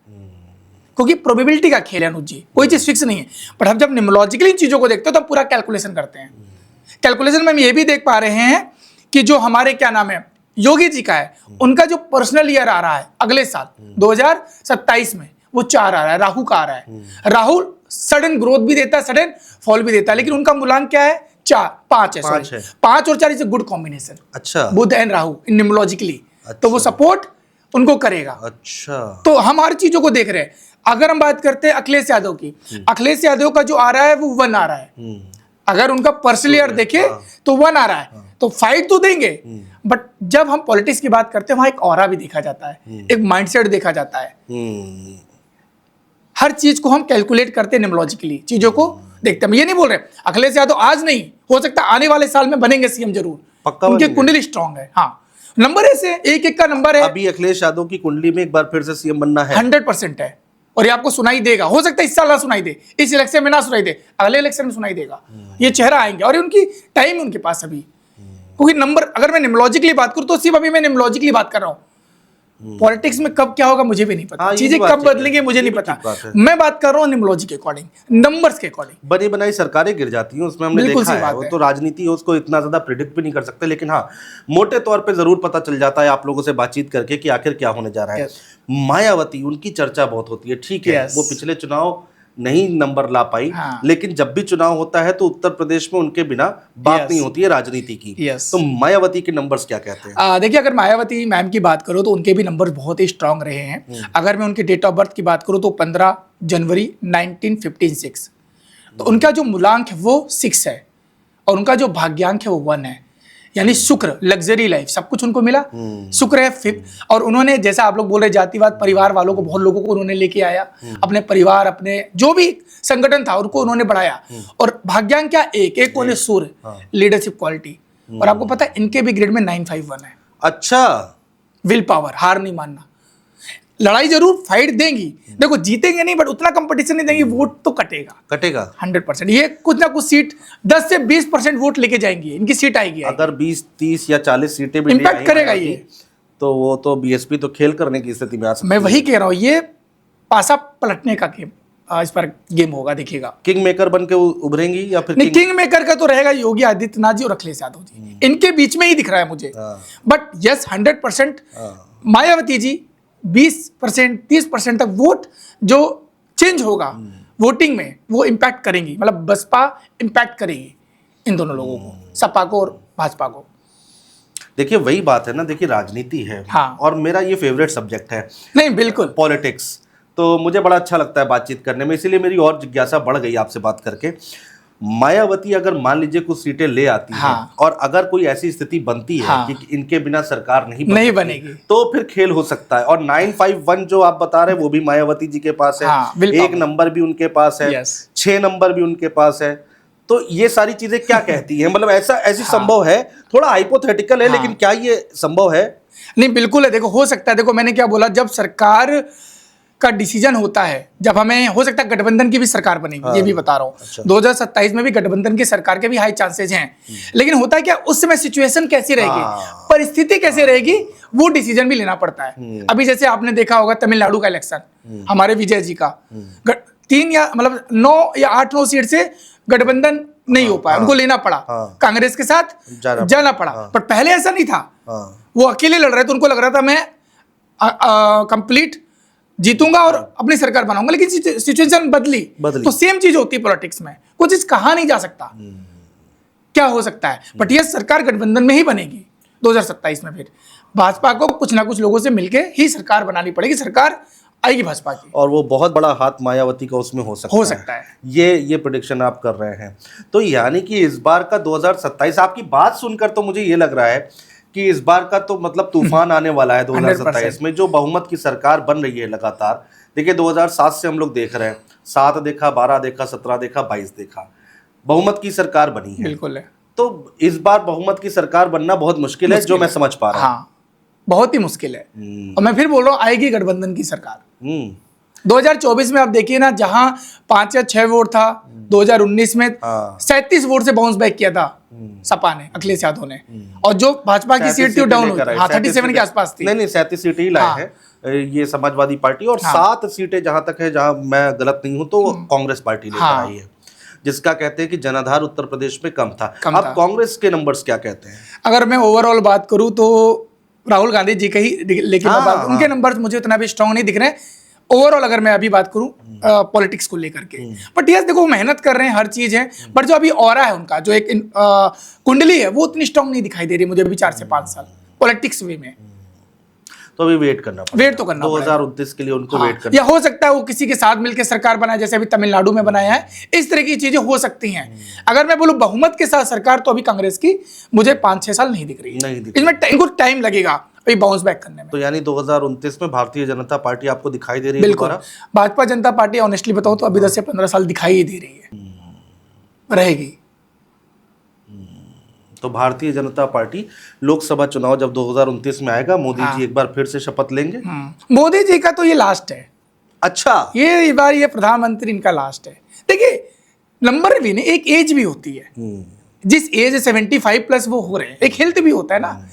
[SPEAKER 1] क्योंकि प्रोबेबिलिटी का खेल है अनुज जी, कोई चीज फिक्स नहीं है। पर हम जब न्यूमरोलॉजिकली चीजों को देखते हो तो पूरा कैलकुलेशन करते हैं। कैलकुलेशन में हम ये भी देख पा रहे हैं कि जो हमारे क्या नाम है योगी जी का है, उनका जो पर्सनल ईयर आ रहा है अगले साल 2027 में, वो 4 आ रहा है, राहु का आ रहा है। राहु सडन ग्रोथ भी देता है, सडन फॉल भी देता है, लेकिन उनका मूलांक क्या है? 5 है। 5 और 4 इज अ गुड कॉम्बिनेशन।
[SPEAKER 2] अच्छा।
[SPEAKER 1] बुध एंड राहु न्यूमरोलॉजिकली। अच्छा। तो वो सपोर्ट उनको करेगा।
[SPEAKER 2] अच्छा।
[SPEAKER 1] तो हम हर चीजों को देख रहे हैं। अगर हम बात करते हैं अखिलेश यादव की, अखिलेश यादव का जो आ रहा है वो 1 आ रहा है। अगर उनका पर्सनल ईयर देखे तो 1 आ रहा है, तो फाइट तो देंगे। बट जब हम पॉलिटिक्स की बात करते हैं वहां एक ऑरा भी देखा जाता है, एक माइंडसेट देखा जाता है। हर चीज को हम कैलकुलेट करते हैं न्यूमरोलॉजिकली, चीजों को देखते हैं। ये नहीं बोल रहे अखिलेश यादव आज नहीं, हो सकता आने वाले साल में बनेंगे सीएम जरूर, उनकी कुंडली स्ट्रांग है। हाँ, नंबर ऐसे एक का नंबर है।
[SPEAKER 2] अभी अखिलेश यादव की कुंडली में एक बार फिर से सीएम बनना है,
[SPEAKER 1] 100% है। और ये आपको सुनाई देगा, हो सकता है इस साल ना सुनाई दे, इस इलेक्शन में ना सुनाई दे, अगले इलेक्शन में सुनाई देगा। ये चेहरा आएंगे और उनकी टाइम है उनके पास अभी, क्योंकि नंबर अगर मैं न्यूमरोलॉजिकली बात करूं तो सिर्फ अभी मैं न्यूमरोलॉजिकली बात कर रहा हूं, पॉलिटिक्स में कब क्या होगा मुझे भी नहीं पता,
[SPEAKER 2] हाँ, ये
[SPEAKER 1] चीजें
[SPEAKER 2] भी बात
[SPEAKER 1] कब
[SPEAKER 2] ठीक है।
[SPEAKER 1] बदलेंगे मुझे नहीं
[SPEAKER 2] ये भी
[SPEAKER 1] पता।
[SPEAKER 2] ठीक बात है।
[SPEAKER 1] मैं बात कर रहा हूँ निमोलॉजी के अकॉर्डिंग, नंबर्स के अकॉर्डिंग।
[SPEAKER 2] बनी बनाई सरकारें गिर जाती हैं, उसमें हमने
[SPEAKER 1] बिल्कुल
[SPEAKER 2] देखा
[SPEAKER 1] सही
[SPEAKER 2] है।
[SPEAKER 1] बात
[SPEAKER 2] वो
[SPEAKER 1] है।
[SPEAKER 2] तो राजनीति है, उसको इतना ज्यादा प्रिडिक्ट भी नहीं कर सकते, लेकिन हाँ मोटे तौर पे जरूर पता चल जाता है आप लोगों से बातचीत करके कि आखिर क्या होने जा रहा है।
[SPEAKER 1] Yes.
[SPEAKER 2] मायावती, उनकी चर्चा बहुत होती है, ठीक है।
[SPEAKER 1] Yes.
[SPEAKER 2] वो पिछले चुनाव नहीं नंबर ला पाई,
[SPEAKER 1] हाँ।
[SPEAKER 2] लेकिन जब भी चुनाव होता है तो उत्तर प्रदेश में उनके बिना बात
[SPEAKER 1] Yes.
[SPEAKER 2] नहीं होती है राजनीति की।
[SPEAKER 1] Yes.
[SPEAKER 2] तो मायावती के नंबर्स क्या कहते हैं?
[SPEAKER 1] देखिए, अगर मायावती मैम की बात करो तो उनके भी नंबर बहुत ही स्ट्रांग रहे हैं। अगर मैं उनके डेट ऑफ बर्थ की बात करूँ तो 15 जनवरी 1956, तो उनका जो मूलांक है वो 6 है और उनका जो भाग्यांक है वो 1 है, यानी शुक्र, लग्जरी लाइफ, सब कुछ उनको मिला, शुक्र है 5। और उन्होंने, जैसा आप लोग बोल रहे जातिवाद, परिवार वालों को, बहुत लोगों को उन्होंने लेके आया, अपने परिवार, अपने जो भी संगठन था उनको उन्होंने बढ़ाया। और भाग्यांक क्या, एक उन्हें सूर्य, लीडरशिप क्वालिटी। और आपको पता है इनके भी ग्रेड में 951 है।
[SPEAKER 2] अच्छा,
[SPEAKER 1] विल पावर, हार नहीं मानना, लड़ाई जरूर फाइट देंगी, देखो जीतेंगे नहीं बट उतना कंपटीशन नहीं देंगी, वोट तो कटेगा 100%। ये कुछ ना कुछ सीट 10 से 20% वोट लेके जाएंगी, इनकी सीट आएगी।
[SPEAKER 2] अगर 20, 30 या 40 सीटें भी
[SPEAKER 1] इम्पैक्ट करेगा ये,
[SPEAKER 2] तो वो तो बीएसपी तो खेल करने की स्थिति में आ सकती है।
[SPEAKER 1] मैं वही कह रहा हूँ, ये पासा पलटने का गेम, इस पर गेम होगा, देखिएगा।
[SPEAKER 2] किंग मेकर बन के उभरेंगी या फिर
[SPEAKER 1] नहीं, किंग मेकर का तो रहेगा योगी आदित्यनाथ जी और अखिलेश यादव जी, इनके बीच में ही दिख रहा है मुझे। बट यस, 100% मायावती जी 20%, 30% तक वोट जो चेंज होगा वोटिंग में, वो इम्पैक्ट करेंगी, मतलब बसपा इम्पैक्ट करेगी इन दोनों लोगों को, सपा को और भाजपा को।
[SPEAKER 2] देखिए वही बात है ना, देखिए राजनीति है।
[SPEAKER 1] हाँ।
[SPEAKER 2] और मेरा ये फेवरेट सब्जेक्ट है,
[SPEAKER 1] नहीं बिल्कुल,
[SPEAKER 2] पॉलिटिक्स। तो मुझे बड़ा अच्छा लगता है बातचीत करने में, इसीलिए मेरी और जिज्ञासा बढ़ गई आपसे बात करके। मायावती अगर मान लीजिए कुछ सीटें ले आती हैं,
[SPEAKER 1] हाँ।
[SPEAKER 2] और अगर कोई ऐसी स्थिति बनती है
[SPEAKER 1] हाँ।
[SPEAKER 2] कि इनके बिना सरकार नहीं
[SPEAKER 1] नहीं बनेगी,
[SPEAKER 2] तो फिर खेल हो सकता है। और 951 जो आप बता रहे हैं वो भी मायावती जी के पास है।
[SPEAKER 1] हाँ, बिल्कुल।
[SPEAKER 2] 1 नंबर भी उनके पास है,
[SPEAKER 1] Yes.
[SPEAKER 2] 6 नंबर भी उनके पास है। तो ये सारी चीजें क्या कहती हैं, मतलब ऐसी संभव है, थोड़ा हाइपोथेटिकल है, लेकिन क्या ये संभव है?
[SPEAKER 1] नहीं बिल्कुल है, देखो हो सकता है। देखो मैंने क्या बोला, जब सरकार का डिसीजन होता है, जब हमें हो सकता है गठबंधन की भी सरकार बनेगी, ये भी बता रहा हूँ।
[SPEAKER 2] अच्छा।
[SPEAKER 1] 2027 में भी गठबंधन की सरकार के भी हाई चांसेस हैं, लेकिन होता है क्या, उस समय सिचुएशन कैसी रहेगी, परिस्थिति कैसे रहेगी, वो डिसीजन भी लेना पड़ता है। अभी जैसे आपने देखा होगा तमिलनाडु का इलेक्शन, हमारे विजय जी का 3 या मतलब 9 या 8-9 सीट से गठबंधन नहीं हो पाया, उनको लेना पड़ा, कांग्रेस के साथ जाना पड़ा। पर पहले ऐसा नहीं था, वो अकेले लड़ रहे थे, उनको लग रहा था मैं कंप्लीट जीतूंगा और अपनी सरकार बनाऊंगा, लेकिन सिचुएशन बदली। तो सेम चीज होती है पॉलिटिक्स में, कुछ चीज कहा नहीं जा सकता क्या हो सकता है। बट ये सरकार गठबंधन में ही बनेगी 2027 में। फिर भाजपा को कुछ ना कुछ लोगों से मिलके ही सरकार बनानी पड़ेगी, सरकार आएगी भाजपा की,
[SPEAKER 2] और वो बहुत बड़ा हाथ मायावती का उसमें हो सकता है। ये प्रेडिक्शन आप कर रहे हैं। तो यानी कि इस बार का 2027, आपकी बात सुनकर तो मुझे ये लग रहा है कि इस बार का तो मतलब तूफान आने वाला है 2027 में, जो बहुमत की सरकार बन रही है लगातार। देखिए 2007 से हम लोग देख रहे हैं, 7 देखा, 12 देखा, 17 देखा, 22 देखा, बहुमत की सरकार बनी है।
[SPEAKER 1] बिल्कुल है।
[SPEAKER 2] तो इस बार बहुमत की सरकार बनना बहुत मुश्किल है, जो मैं समझ पा रहा हूँ।
[SPEAKER 1] हाँ, बहुत ही मुश्किल है। और मैं फिर बोल रहा हूँ, आएगी गठबंधन की सरकार। 2024 में आप देखिए ना, जहां 5 या 6 वोट था, 2019 में 37 वोट से बाउंस बैक किया था सपा ने, अखिलेश यादव ने। और जो भाजपा की सीट थी वो डाउन हुई, 37 के आसपास थी।
[SPEAKER 2] नहीं 37 सीटें ही लाए हैं ये समाजवादी पार्टी, और 7 सीटें जहां तक है, जहां मैं गलत नहीं हूं तो कांग्रेस पार्टी लेकर आई है, जिसका कहते हैं कि जनाधार उत्तर प्रदेश में कम था। अब कांग्रेस के नंबर्स क्या कहते हैं?
[SPEAKER 1] अगर मैं ओवरऑल बात करूं तो राहुल गांधी जी का ही, लेकिन उनके नंबर्स मुझे उतना भी स्ट्रांग नहीं दिख रहे हैं ओवरऑल, अगर मैं अभी बात करूं पॉलिटिक्स को लेकर के। बट यस देखो, मेहनत कर रहे हैं, हर चीज है, बट जो अभी ऑरा है उनका, जो एक कुंडली है, वो उतनी स्ट्रांग नहीं दिखाई दे रही मुझे अभी 4 से 5 साल पॉलिटिक्स वे में।
[SPEAKER 2] तो अभी वेट करना पड़ेगा,
[SPEAKER 1] वेट तो करना
[SPEAKER 2] 2029 के लिए उनको वेट करना।
[SPEAKER 1] या हो सकता है वो किसी के साथ मिलकर सरकार बनाए, जैसे अभी तमिलनाडु में बनाया है, इस तरह की चीजें हो सकती हैं। अगर मैं बोलूं बहुमत के साथ सरकार, तो अभी कांग्रेस की मुझे 5-6 साल नहीं दिख रही है, इसमें कुछ टाइम लगेगा अभी बाउंस बैक करने में।
[SPEAKER 2] तो यानी 2029 में भारतीय जनता पार्टी आपको दिखाई दे रही है?
[SPEAKER 1] बिल्कुल, भाजपा जनता पार्टी ऑनेस्टली बताऊं तो अभी 10 से 15 साल दिखाई ही दे रही है, रहेगी।
[SPEAKER 2] तो भारतीय जनता पार्टी लोकसभा चुनाव जब 2029 में आएगा, मोदी जी एक बार फिर से शपथ लेंगे।
[SPEAKER 1] मोदी जी का तो ये लास्ट है।
[SPEAKER 2] अच्छा,
[SPEAKER 1] ये बार ये प्रधानमंत्री इनका लास्ट है। देखिए नंबर भी नहीं, एक एज भी होती है, जिस एज 75+ वो हो रहे हैं, एक हेल्थ भी होता है ना।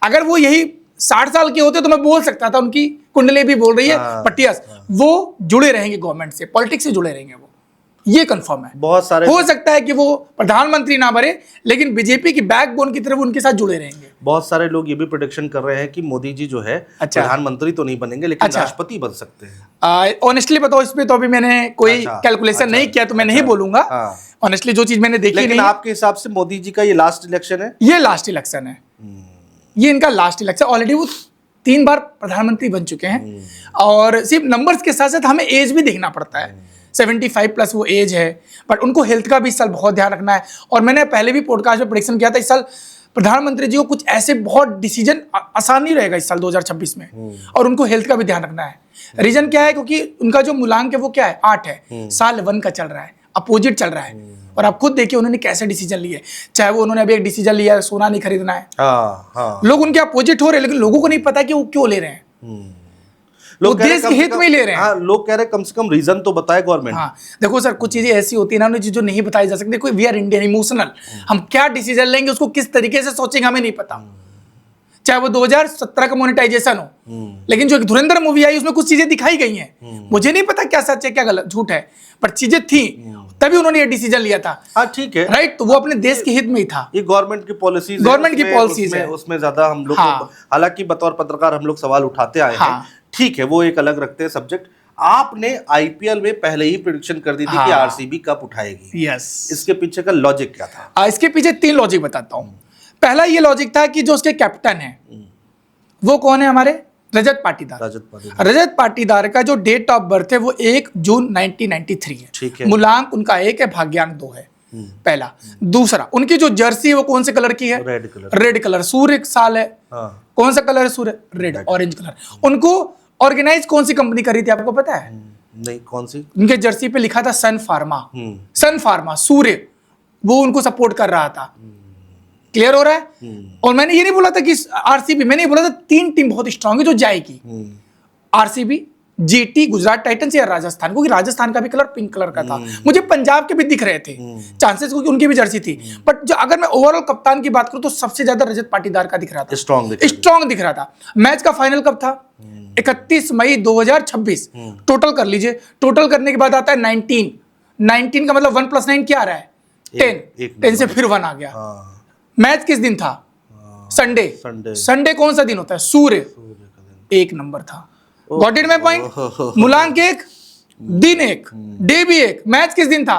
[SPEAKER 1] अगर वो यही 60 साल के होते तो मैं बोल सकता था, उनकी कुंडली भी बोल रही है, पट्टियास, वो जुड़े रहेंगे गवर्नमेंट से, पॉलिटिक्स से जुड़े रहेंगे, वो ये कंफर्म है।
[SPEAKER 2] बहुत सारे
[SPEAKER 1] हो सकता है कि वो प्रधानमंत्री ना बने, लेकिन बीजेपी की बैकबोन की तरफ उनके साथ जुड़े रहेंगे।
[SPEAKER 2] बहुत सारे लोग ये भी प्रेडिक्शन कर रहे हैं कि मोदी जी जो है
[SPEAKER 1] अच्छा।
[SPEAKER 2] प्रधानमंत्री तो नहीं बनेंगे, लेकिन
[SPEAKER 1] अच्छा।
[SPEAKER 2] राष्ट्रपति बन सकते हैं।
[SPEAKER 1] ऑनेस्टली बताओ, इस पे तो अभी मैंने कोई
[SPEAKER 2] अच्छा,
[SPEAKER 1] कैलकुलेशन नहीं किया, तो मैं नहीं
[SPEAKER 2] अच्छा,
[SPEAKER 1] बोलूंगा।
[SPEAKER 2] हाँ।
[SPEAKER 1] ऑनेस्टली जो चीज मैंने देखी
[SPEAKER 2] लेकिन
[SPEAKER 1] नहीं है,
[SPEAKER 2] आपके हिसाब से मोदी जी का ये लास्ट इलेक्शन है?
[SPEAKER 1] ये लास्ट इलेक्शन है, ये इनका लास्ट इलेक्शन। ऑलरेडी वो 3 बार प्रधानमंत्री बन चुके हैं, और सिर्फ नंबर्स के साथ साथ हमें एज भी देखना पड़ता है। 75 प्लस वो एज है, बट उनको हेल्थ का भी इस साल बहुत ध्यान रखना है। और मैंने पहले भी पॉडकास्ट में प्रेडिक्शन किया था, इस साल प्रधानमंत्री जी को कुछ ऐसे बहुत डिसीजन आसान नहीं रहेगा इस साल 2026 में, और उनको हेल्थ का भी ध्यान रखना है। रीजन क्या है, क्योंकि उनका जो मूलांक है वो क्या है, 8 है, साल 1 का चल रहा है, अपोजिट चल रहा है। और आप खुद देखिए उन्होंने कैसे डिसीजन लिए, चाहे वो उन्होंने अभी एक डिसीजन लिया है सोना नहीं खरीदना है, लोग उनके अपोजिट हो रहे हैं, लेकिन लोगों को नहीं पता कि वो क्यों ले रहे हैं। लोग देश के हित में ले रहे हैं।
[SPEAKER 2] हाँ, लोग कह रहे हैं कम से कम रीजन तो बताए गवर्नमेंट।
[SPEAKER 1] हाँ, देखो सर, कुछ चीजें ऐसी होती है ना जो नहीं बताई जा सकती। देखो, वी आर इंडियन, इमोशनल, हम क्या डिसीजन लेंगे उसको किस तरीके से सोचेंगे हमें नहीं पता। चाहे वो 2017 का मोनेटाइजेशन हो, लेकिन जो एक धुरंधर मूवी आई उसमें कुछ चीजें दिखाई गई हैं, मुझे नहीं पता क्या सच है क्या गलत झूठ है, पर चीजें थी, तभी उन्होंने ये डिसीजन लिया था।
[SPEAKER 2] हाँ, ठीक है,
[SPEAKER 1] राइट, तो वो अपने देश के हित में ही था।
[SPEAKER 2] ये गवर्नमेंट की पॉलिसीज
[SPEAKER 1] है,
[SPEAKER 2] उसमें ज्यादा हम लोग, हालांकि बतौर पत्रकार हम लोग सवाल उठाते आए हैं, ठीक है, वो एक अलग रखते हैं सब्जेक्ट। आपने आईपीएल में पहले ही प्रेडिक्शन कर दी थी कि आरसीबी कप उठाएगी।
[SPEAKER 1] यस।
[SPEAKER 2] इसके पीछे का लॉजिक क्या था?
[SPEAKER 1] इसके पीछे 3 लॉजिक बताता हूं। पहला ये लॉजिक था कि जो उसके कैप्टन है वो कौन है, हमारे रजत पाटीदार। रजत पाटीदार का जो डेट ऑफ बर्थ है वो 1 जून 1993 है।
[SPEAKER 2] ठीक है।
[SPEAKER 1] मूलांक उनका 1 है, भाग्यांक 2 है। पहला। दूसरा, उनकी जो जर्सी है वो कौन से कलर की है? Red colour. सूर्य साल है, कौन सा कलर है सूर्य? Red, orange colour. उनको ऑर्गेनाइज कौन सी कंपनी कर रही थी, आपको पता है?
[SPEAKER 2] नहीं, कौन सी?
[SPEAKER 1] उनके जर्सी पे लिखा था सन फार्मा, सूर्य, वो उनको सपोर्ट कर रहा था। क्लियर हो रहा है? और मैंने ये नहीं बोला था कि आरसीबी, मैंने बोला था 3 टीम बहुत स्ट्रांग है जो जाएगी, आरसीबी, जीटी, गुजरात टाइटंस या राजस्थान, क्योंकि राजस्थान का भी कलर पिंक कलर का था। मुझे पंजाब के भी दिख रहे थे चांसेस, क्योंकि उनकी भी जर्सी थी। बट जो अगर मैं ओवरऑल कप्तान की बात करूं तो सबसे ज्यादा रजत पाटीदार का दिख रहा था, स्ट्रांग दिख रहा था। मैच का फाइनल कब था? 31 मई 2026। टोटल कर लीजिए, टोटल करने के बाद आता है 19 का मतलब 1 + 9 क्या आ रहा है? 10 से फिर 1 आ गया। मैच किस दिन था? संडे कौन सा दिन होता है? सूर्य 1 नंबर था। Got it my point? मूलांक 1, दिन 1, डे भी 1। मैच किस दिन था?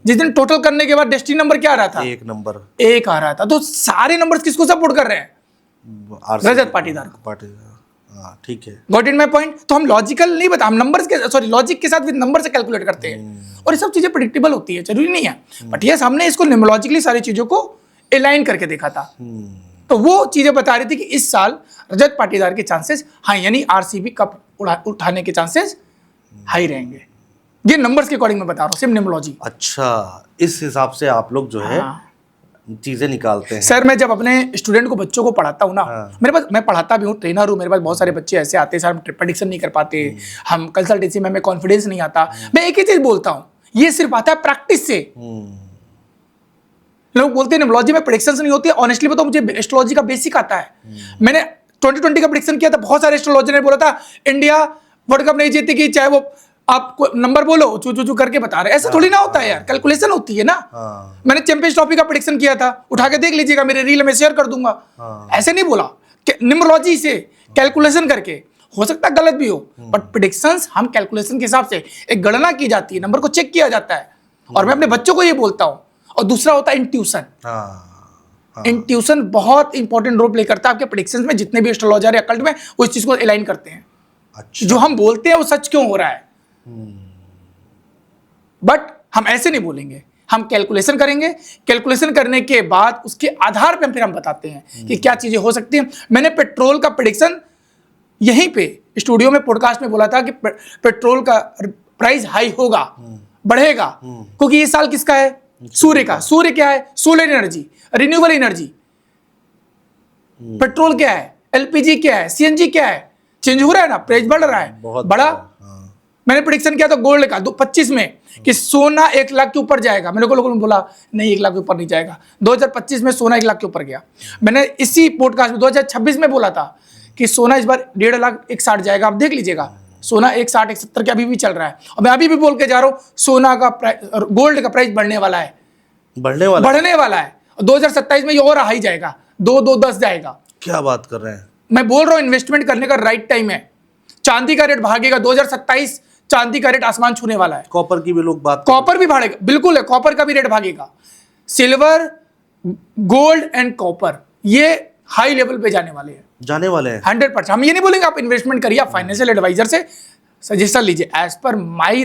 [SPEAKER 1] जिस दिन टोटल करने के बाद डेस्टिनी नंबर क्या आ रहा था?
[SPEAKER 2] 1 नंबर,
[SPEAKER 1] 1 आ रहा था। तो सारे नंबर्स किसको सपोर्ट कर रहे हैं? रजत पाटीदार को।
[SPEAKER 2] ठीक है,
[SPEAKER 1] गॉट इट माय पॉइंट? तो हम लॉजिकल नहीं बता, हम नंबर्स के, सॉरी, लॉजिक के साथ विद नंबर से कैलकुलेट करते हैं, और ये सब चीजें प्रेडिक्टेबल होती है, जरूरी नहीं है। बट यस, हमने इसको न्यूमरोलॉजिकली सारी चीजों को अलाइन करके देखा था। तो वो चीजें बता रही थी कि इस साल रजत पाटीदार के चांसेस हाई, यानी आरसीबी कप उठाने के चांसेस हाई रहेंगे। ये नंबर्स के अकॉर्डिंग मैं बता रहा हूँ, सिर्फ न्यूमरोलॉजी।
[SPEAKER 2] अच्छा, इस हिसाब से आप लोग जो है चीजें निकालते हैं।
[SPEAKER 1] सर, मैं जब अपने स्टूडेंट को, बच्चों को पढ़ाता हूँ ना, मेरे पास, मैं पढ़ाता भी हूँ, ट्रेनर हूँ, मेरे पास बहुत सारे बच्चे ऐसे आते हैं, सर हम प्रेडिक्शन नहीं कर पाते, हम कंसल्टेंसी में हमें कॉन्फिडेंस नहीं आता। मैं एक ही चीज बोलता हूँ, ये सिर्फ आता है प्रैक्टिस से। लोग बोलते हैं न्यूमरोलॉजी में प्रेडिक्शंस नहीं होती है। ऑनेस्टली बताओ, मुझे एस्ट्रोलॉजी का बेसिक आता है। मैंने 2020 का प्रेडिक्शन किया था, बहुत सारे एस्ट्रोलॉजर ने बोला था इंडिया वर्ल्ड कप नहीं जीतेगी, चाहे वो आप नंबर बोलो, चू करके बता रहे। ऐसा थोड़ी ना होता है यार, कैलकुलेशन होती है ना। मैंने चैंपियंस ट्रॉफी का प्रेडिक्शन किया था, उठा के देख लीजिएगा, मेरे रील में शेयर कर दूंगा। ऐसे नहीं बोला, न्यूमरोलॉजी से कैलकुलेशन करके, हो सकता है गलत भी हो, बट प्रेडिक्शंस हम कैलकुलेशन के हिसाब से, एक गणना की जाती है, नंबर को चेक किया जाता है। और मैं अपने बच्चों को ये बोलता हूँ। और दूसरा होता है इंट्यूशन। इंट्यूशन बहुत इंपॉर्टेंट रोल प्ले करता है आपके प्रेडिक्शंस में। जितने भी एस्ट्रोलॉजर या कल्ट में वो इस चीज को अलाइन करते हैं। अच्छा। जो हम बोलते हैं वो सच क्यों हो रहा है, बट हम ऐसे नहीं बोलेंगे, हम कैलकुलेशन करेंगे। कैलकुलेशन करने के बाद उसके आधार पे फिर हम बताते हैं कि क्या चीजें हो सकती हैं। मैंने पेट्रोल का प्रेडिक्शन यहीं पे स्टूडियो में पॉडकास्ट में बोला था कि पेट्रोल का प्राइस हाई होगा, बढ़ेगा, क्योंकि ये साल किसका है? सूर्य का। सूर्य क्या है? Solar energy, renewable energy. Petrol क्या है? एलपीजी क्या है? सीएनजी क्या है? चेंज हो रहा है ना, प्राइस बढ़ रहा है, बड़ा। मैंने प्रेडिक्शन किया था गोल्ड का 25 में कि सोना 1 लाख के ऊपर जाएगा। मेरे को लोगों ने बोला नहीं, 1 लाख के ऊपर नहीं जाएगा। 2025 में सोना 1 लाख के ऊपर गया। मैंने इसी पॉडकास्ट में 2026 में बोला था कि सोना इस बार 1.5 लाख 160 जाएगा, आप देख लीजिएगा। सोना 160 170 के अभी भी चल रहा है, और मैं अभी भी बोल के जा रहा हूँ सोना का प्राइस, गोल्ड का प्राइस बढ़ने वाला है,
[SPEAKER 2] बढ़ने वाला
[SPEAKER 1] है। 2027 में ये और हाई जाएगा, 2-2-10 जाएगा।
[SPEAKER 2] क्या बात कर रहे हैं?
[SPEAKER 1] मैं बोल रहा हूँ इन्वेस्टमेंट करने का राइट टाइम है। चांदी का रेट भागेगा, 2027 चांदी का रेट आसमान छूने वाला है।
[SPEAKER 2] कॉपर की भी लोग बात
[SPEAKER 1] कॉपर भी भागेगा, बिल्कुल है, कॉपर का भी रेट भागेगा। सिल्वर, गोल्ड एंड कॉपर ये हाई लेवल पे जाने वाले हैं, 100%। हम ये नहीं बोलेंगे आप इन्वेस्टमेंट करिए, आप फाइनेंशियल एडवाइजर से सजेशन लीजिए। As per my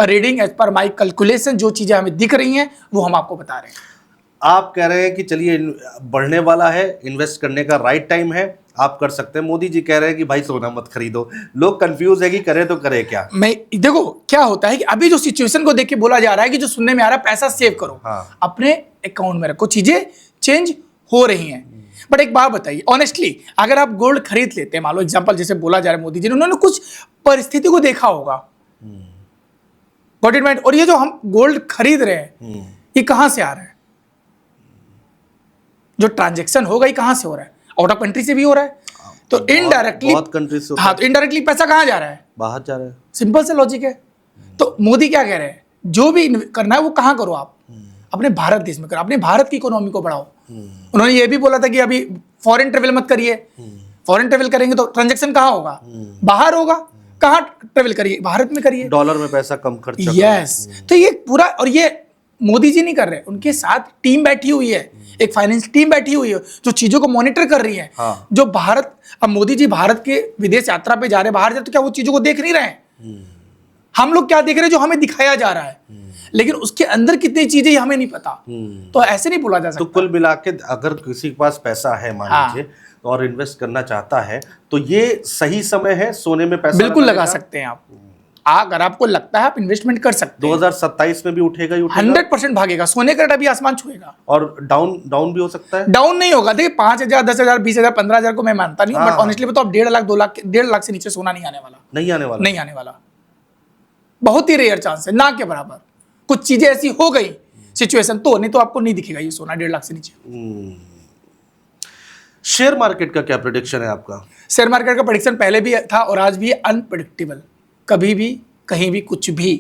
[SPEAKER 1] reading, as per my calculation, जो चीजें हमें दिख रही हैं वो हम आपको बता रहे हैं।
[SPEAKER 2] आप कह रहे हैं कि चलिए बढ़ने वाला है, इन्वेस्ट करने का राइट टाइम है, आप कर सकते हैं। मोदी जी कह रहे हैं कि भाई सोना मत खरीदो। लोग कंफ्यूज है कि करे तो करे क्या।
[SPEAKER 1] मैं देखो क्या होता है कि अभी जो सिचुएशन को देख के बोला जा रहा है कि जो सुनने में आ रहा है पैसा सेव करो,
[SPEAKER 2] हाँ।
[SPEAKER 1] अपने अकाउंट में रखो, चीजें चेंज हो रही हैं। बट एक बात बताइए ऑनेस्टली, अगर आप गोल्ड खरीद लेते हैं, मान लो एग्जांपल जैसे बोला जा रहा है मोदी जी ने, उन्होंने कुछ परिस्थिति को देखा होगा, गॉट इट माइंड। और ये जो हम गोल्ड खरीद रहे हैं ये कहां से आ रहा है, जो ट्रांजेक्शन होगा ये कहां से हो रहा है, आउट ऑफ कंट्री से भी हो रहा है, तो इनडायरेक्टली
[SPEAKER 2] बहुत कंट्री से
[SPEAKER 1] हाँ, तो इनडायरेक्टली पैसा कहां जा रहा है,
[SPEAKER 2] बाहर जा रहा है।
[SPEAKER 1] सिंपल से लॉजिक है। तो मोदी क्या कह रहे हैं, जो भी करना है वो कहां करो, आप अपने भारत देश में करो, अपने भारत की इकोनॉमी को बढ़ाओ। उन्होंने ये भी बोला था कि अभी फॉरेन ट्रेवल मत करिए, फॉरेन ट्रेवल करेंगे तो ट्रांजेक्शन कहां होगा, बाहर होगा। कहां ट्रेवल करिए, भारत में करिए,
[SPEAKER 2] डॉलर में पैसा कम खर्च करो।
[SPEAKER 1] यस। तो ये पूरा, और ये मोदी जी नहीं कर रहे, उनके साथ टीम बैठी हुई है, एक फाइनेंस टीम बैठी हुई है जो चीजों को मॉनिटर कर रही है।
[SPEAKER 2] हाँ।
[SPEAKER 1] जो भारत, अब मोदी जी भारत के विदेश यात्रा पे जा रहे हैं, बाहर जा, तो क्या वो चीजों को देख नहीं रहे हैं? हम लोग क्या देख रहे हैं, जो हमें दिखाया जा रहा है, लेकिन उसके अंदर कितनी चीजें ये हमें नहीं पता। तो ऐसे नहीं बोला जा सकता।
[SPEAKER 2] तो कुल मिला के अगर किसी के पास पैसा है मान
[SPEAKER 1] हाँ।
[SPEAKER 2] लीजिए और इन्वेस्ट करना चाहता है, तो ये सही समय है सोने में पैसा
[SPEAKER 1] बिल्कुल
[SPEAKER 2] लगाने
[SPEAKER 1] लगा
[SPEAKER 2] का?
[SPEAKER 1] सकते हैं आप। अगर आपको लगता है आप इन्वेस्टमेंट कर सकते हैं।
[SPEAKER 2] 2027 में भी उठेगा ही उठेगा।
[SPEAKER 1] 100% भागेगा, सोने का रेट अभी आसमान छुएगा।
[SPEAKER 2] और डाउन भी हो सकता है।
[SPEAKER 1] डाउन नहीं होगा, देखिए 5,000, 10,000, 20,000, 15,000 को मैं मानता नहीं,
[SPEAKER 2] हाँ।
[SPEAKER 1] बट ऑनेस्टली बताओ 1.5 लाख 2 लाख, 1.5 लाख से नीचे सोना नहीं आने वाला,
[SPEAKER 2] नहीं आने वाला।
[SPEAKER 1] नहीं आने वाला। बहुत ही रेयर चांस है, ना के बराबर। कुछ चीजें ऐसी हो गई सिचुएशन तो, नहीं तो आपको नहीं दिखेगा ये सोना 1.5 लाख से नीचे।
[SPEAKER 2] शेयर मार्केट का क्या प्रेडिक्शन है आपका?
[SPEAKER 1] शेयर मार्केट का प्रेडिक्शन पहले भी था और आज भी है अनप्रेडिक्टेबल, कभी भी कहीं भी कुछ भी।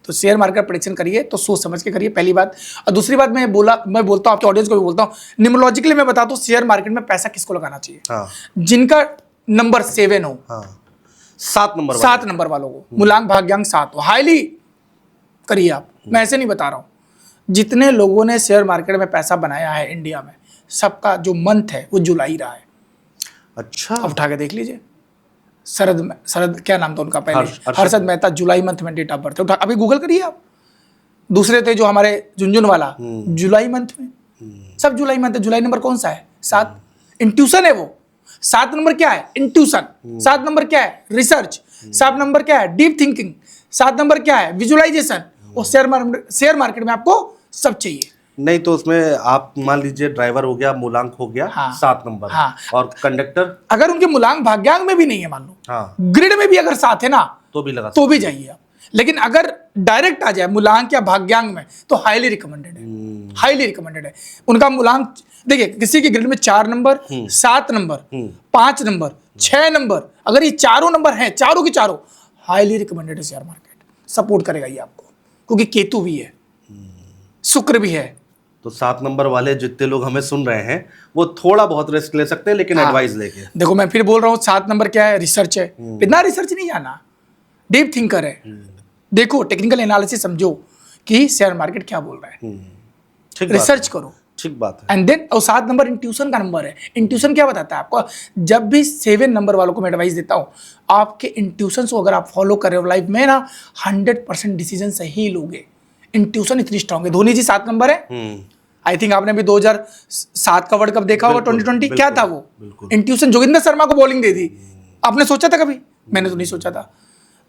[SPEAKER 1] तो शेयर मार्केट प्रेडिक्शन करिए तो सोच समझ के करिए, पहली बात। और दूसरी बात मैं बोलता हूँ आपके ऑडियंस को भी बोलता हूँ, न्यूमरोलॉजिकली मैं बताता हूँ शेयर मार्केट में पैसा किसको लगाना चाहिए।
[SPEAKER 2] हाँ।
[SPEAKER 1] जिनका नंबर 7 हो,
[SPEAKER 2] हाँ। 7
[SPEAKER 1] नंबर वालों को, मूलांक भाग्यांक 7 हो, हाईली करिए आप। मैं ऐसे नहीं बता रहा हूँ, जितने लोगों ने शेयर मार्केट में पैसा बनाया है इंडिया में, सबका जो मंथ है वो जुलाई रहा है।
[SPEAKER 2] अच्छा।
[SPEAKER 1] अब उठा के देख लीजिए, शरद क्या नाम था उनका पहले,
[SPEAKER 2] हर्षद
[SPEAKER 1] हर्षद मेहता, जुलाई मंथ में डेट ऑफ बर्थ है। उठा अभी गूगल करिए आप। दूसरे थे जो हमारे झुनझुनवाला, जुलाई मंथ में, सब जुलाई मंथ है। जुलाई नंबर कौन सा है? 7। इंट्यूशन है वो। 7 नंबर क्या है? इंट्यूशन। 7 नंबर क्या है? रिसर्च। 7 नंबर क्या है? Deep thinking. 7 नंबर क्या है? विजुअलाइजेशन। और शेयर मार्केट में आपको सब चाहिए।
[SPEAKER 2] नहीं तो उसमें आप मान लीजिए ड्राइवर हो गया, मूलांक हो गया,
[SPEAKER 1] हाँ।
[SPEAKER 2] 7 नंबर।
[SPEAKER 1] हाँ।
[SPEAKER 2] और कंडक्टर
[SPEAKER 1] अगर उनके मूलांक भाग्यांक में भी नहीं है, मान लो
[SPEAKER 2] हाँ,
[SPEAKER 1] ग्रिड में भी अगर 7 है ना,
[SPEAKER 2] तो भी लगा
[SPEAKER 1] तो भी जाइए आप। लेकिन अगर डायरेक्ट आ जाए मूलांक या भाग्यांक में, तो हाईली रिकमेंडेड है, हाईली रिकमेंडेड है। उनका मूलांक देखिए, किसी के ग्रिड में 4 नंबर, 7 नंबर, 5 नंबर, 6 नंबर, अगर ये चारों नंबर हैं, चारों के चारों, हाईली रिकमेंडेड है। शेयर मार्केट सपोर्ट करेगा ये आपको, क्योंकि केतु भी है, शुक्र भी है।
[SPEAKER 2] तो 7 नंबर वाले जितने लोग हमें सुन रहे हैं वो थोड़ा बहुत रिस्क ले सकते हैं, लेकिन एडवाइस लेके।
[SPEAKER 1] देखो मैं फिर बोल रहा हूँ, 7 नंबर क्या है? रिसर्च है। इतना रिसर्च नहीं जाना, डीप थिंकर है। देखो टेक्निकल एनालिसिस समझो कि शेयर मार्केट क्या बोल रहा है,
[SPEAKER 2] ठीक
[SPEAKER 1] रिसर्च करो।
[SPEAKER 2] ठीक बात है।
[SPEAKER 1] एंड देन, और 7 नंबर इंट्यूशन का नंबर है। इंट्यूशन क्या बताता है आपको? जब भी 7 नंबर वालों को मैं एडवाइस देता हूँ, आपके इंट्यूशन को अगर आप फॉलो कर रहे हो लाइफ में ना, 100% डिसीजन सही लोगे। इंट्यूशन इतनी स्ट्रांग है। धोनी जी 7 नंबर है। आई थिंक आपने भी 2007 का वर्ल्ड कप देखा होगा, 2020। क्या था वो? इंट्यूशन। जोगिंदर शर्मा को बॉलिंग दे दी। आपने सोचा था कभी? मैंने तो नहीं सोचा था।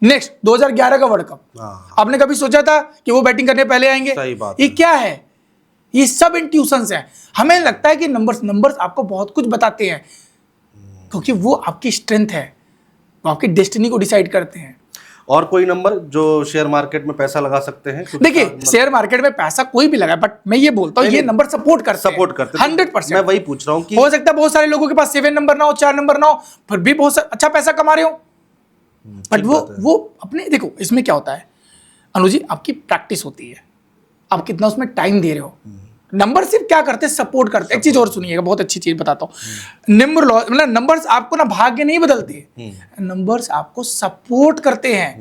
[SPEAKER 1] नेक्स्ट 2011 का वर्ल्ड कप, आपने कभी सोचा था कि वो बैटिंग करने पहले आएंगे?
[SPEAKER 2] सही बात
[SPEAKER 1] ये क्या है? ये सब इंट्यूशंस हैं। हमें लगता है कि नंबर्स आपको बहुत कुछ बताते हैं, क्योंकि वो आपकी स्ट्रेंथ है, वो आपकी डेस्टिनी को डिसाइड करते हैं।
[SPEAKER 2] और कोई नंबर जो शेयर मार्केट में पैसा लगा सकते हैं? क्योंकि
[SPEAKER 1] देखिए शेयर मार्केट में पैसा कोई भी लगाए, बट मैं ये बोलता हूँ ये नंबर सपोर्ट करते हैं 100%।
[SPEAKER 2] मैं वही पूछ रहा हूँ कि
[SPEAKER 1] हो सकता है बहुत सारे लोगों के पास 7 नंबर ना हो, 4 नंबर ना हो, फिर भी बहुत अच्छा पैसा कमा रहे हो। बट वो अपने देखो इसमें क्या होता है अनुज जी, आपकी प्रैक्टिस होती है, आप कितना उसमें टाइम दे रहे हो। नंबर सिर्फ क्या करते हैं, सपोर्ट करते हैं। एक चीज और सुनिएगा, बहुत अच्छी चीज बताता हूँ। मतलब नंबर्स आपको ना भाग्य नहीं बदलते, नंबर्स आपको सपोर्ट करते हैं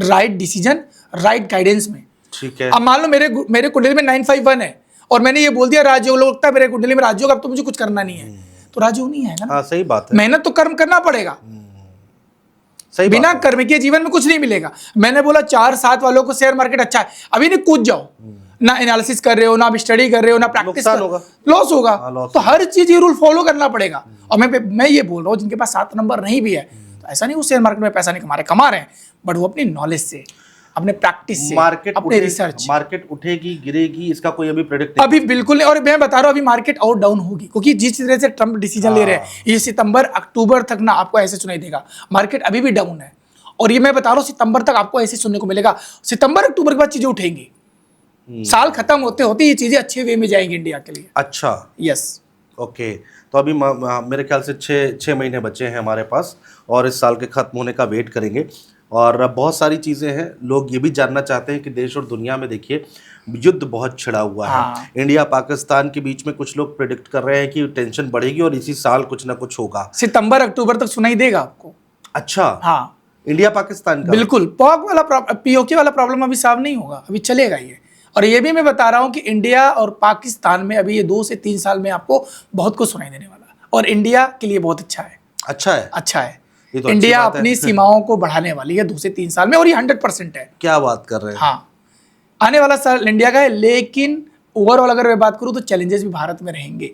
[SPEAKER 1] राइट डिसीजन, राइट गाइडेंस में।
[SPEAKER 2] ठीक है।
[SPEAKER 1] अब मान लो मेरे कुंडली में 951 है और मैंने ये बोल दिया राजयोग, लोग लगता है मेरे कुंडली में राजयोग, अब तो मुझे कुछ करना नहीं है, तो राजयोग नहीं है ना।
[SPEAKER 2] हाँ सही बात है,
[SPEAKER 1] मेहनत तो कर्म करना पड़ेगा,
[SPEAKER 2] सही
[SPEAKER 1] बिना
[SPEAKER 2] बात है।
[SPEAKER 1] कर्म के जीवन में कुछ नहीं मिलेगा। मैंने बोला 4-7 वालों को शेयर मार्केट अच्छा है, अभी नहीं कूद जाओ, ना एनालिसिस कर रहे हो, ना स्टडी कर रहे हो, ना प्रैक्टिस
[SPEAKER 2] नुकसान होगा,
[SPEAKER 1] लॉस होगा।
[SPEAKER 2] हाँ,
[SPEAKER 1] तो हर चीज ये रूल फॉलो करना पड़ेगा। और मैं ये बोल रहा हूँ जिनके पास 7 नंबर नहीं भी है, तो ऐसा नहीं वो शेयर मार्केट में पैसा नहीं कमा रहे हैं, बट वो अपनी नॉलेज से, अपने प्रैक्टिस से, अपने रिसर्च।
[SPEAKER 2] मार्केट उठेगी गिरेगी इसका कोई अभी प्रेडिक्ट नहीं,
[SPEAKER 1] अभी बिल्कुल नहीं। और मैं बता रहा हूँ अभी मार्केट और डाउन होगी, क्योंकि जिस तरह से ट्रम्प डिसीजन ले रहे हैं, ये सितंबर अक्टूबर तक ना आपको ऐसे सुनाई देगा। मार्केट अभी भी डाउन है और ये मैं बता रहा हूँ सितंबर तक आपको ऐसे सुनने को मिलेगा। सितंबर अक्टूबर के बाद चीजें उठेंगी, साल खत्म होते होते ये चीजें अच्छे वे में जाएंगी इंडिया के लिए।
[SPEAKER 2] अच्छा
[SPEAKER 1] यस
[SPEAKER 2] ओके। तो अभी मेरे ख्याल से 6 महीने बचे हैं हमारे पास और इस साल के खत्म होने का वेट करेंगे। और बहुत सारी चीज़ें हैं, लोग ये भी जानना चाहते हैं कि देश और दुनिया में देखिए युद्ध बहुत छिड़ा हुआ है।
[SPEAKER 1] हाँ।
[SPEAKER 2] इंडिया पाकिस्तान के बीच में कुछ लोग प्रेडिक्ट कर रहे हैं कि टेंशन बढ़ेगी और इसी साल कुछ ना कुछ होगा।
[SPEAKER 1] सितंबर अक्टूबर तक सुनाई देगा आपको।
[SPEAKER 2] अच्छा
[SPEAKER 1] हाँ
[SPEAKER 2] इंडिया पाकिस्तान का
[SPEAKER 1] बिल्कुल। पीओके वाला प्रॉब्लम अभी सॉल्व नहीं होगा, अभी चलेगा ये। और ये भी मैं बता रहा हूँ कि इंडिया और पाकिस्तान में अभी ये 2 से 3 साल में आपको बहुत कुछ सुनाई देने वाला है, और इंडिया के लिए बहुत अच्छा है।
[SPEAKER 2] अच्छा है,
[SPEAKER 1] अच्छा है।
[SPEAKER 2] ये तो
[SPEAKER 1] इंडिया
[SPEAKER 2] अच्छी बात है।
[SPEAKER 1] अपनी सीमाओं को बढ़ाने वाली है 2 से 3 साल में, और ये 100% है।
[SPEAKER 2] क्या बात कर रहे हैं।
[SPEAKER 1] हाँ आने वाला साल इंडिया का है, लेकिन ओवरऑल अगर मैं बात करूँ तो चैलेंजेस भी भारत में रहेंगे,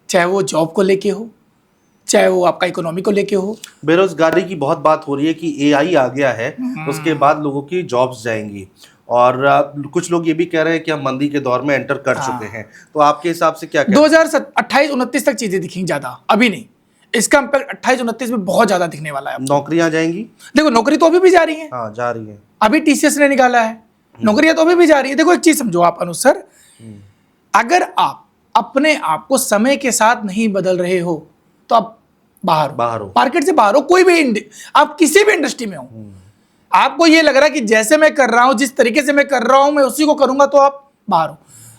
[SPEAKER 1] चाहे वो जॉब को लेके हो, चाहे वो आपका इकोनॉमी को लेके हो।
[SPEAKER 2] बेरोजगारी की बहुत बात हो रही है कि एआई आ गया है, उसके बाद लोगों की जॉब्स जाएंगी, और कुछ लोग ये भी कह रहे हैं कि हम मंदी के दौर में एंटर कर चुके हैं। तो आपके हिसाब से क्या
[SPEAKER 1] 2028-29 तक चीजें दिखेंगी ज्यादा, अभी नहीं। इसका इम्पैक्ट 28-29 में बहुत ज्यादा दिखने वाला है।
[SPEAKER 2] नौकरियां जाएंगी?
[SPEAKER 1] देखो नौकरी तो अभी भी जा रही है।
[SPEAKER 2] हाँ जा रही है,
[SPEAKER 1] अभी टीसीएस ने निकाला है, नौकरियां तो अभी भी जा रही है। देखो एक चीज समझो आप अनुज सर, अगर आप अपने आप को समय के साथ नहीं बदल रहे हो तो आप बाहर हो, मार्केट से बाहर हो। कोई भी आप किसी भी इंडस्ट्री में हो, आपको ये लग रहा है कि जैसे मैं कर रहा हूं, जिस तरीके से मैं कर रहा हूं, मैं उसी को करूंगा, तो आप बाहर हो।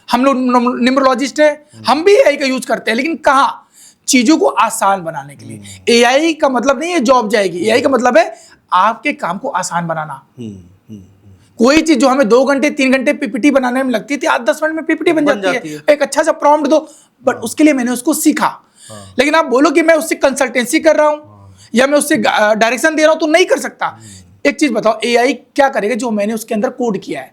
[SPEAKER 1] हम लोग न्यूमरोलॉजिस्ट हैं, हम भी एआई का यूज करते हैं, लेकिन कहाँ, चीजों को आसान बनाने के लिए। एआई का मतलब नहीं है जॉब जाएगी, एआई का मतलब है आपके काम को आसान बनाना। कोई चीज जो हमें 2 घंटे 3 घंटे पीपीटी बनाने में लगती थी, 8-10 मिनट में पीपीटी बन जाती है। एक अच्छा सा प्रॉम्प्ट दो, बट उसके लिए मैंने उसको सीखा। लेकिन आप बोलो कि मैं उससे कंसल्टेंसी कर रहा हूं या मैं उससे डायरेक्शन दे रहा हूं, तो नहीं कर सकता। एक चीज बताओ, एआई क्या करेगा? जो मैंने उसके अंदर कोड किया है,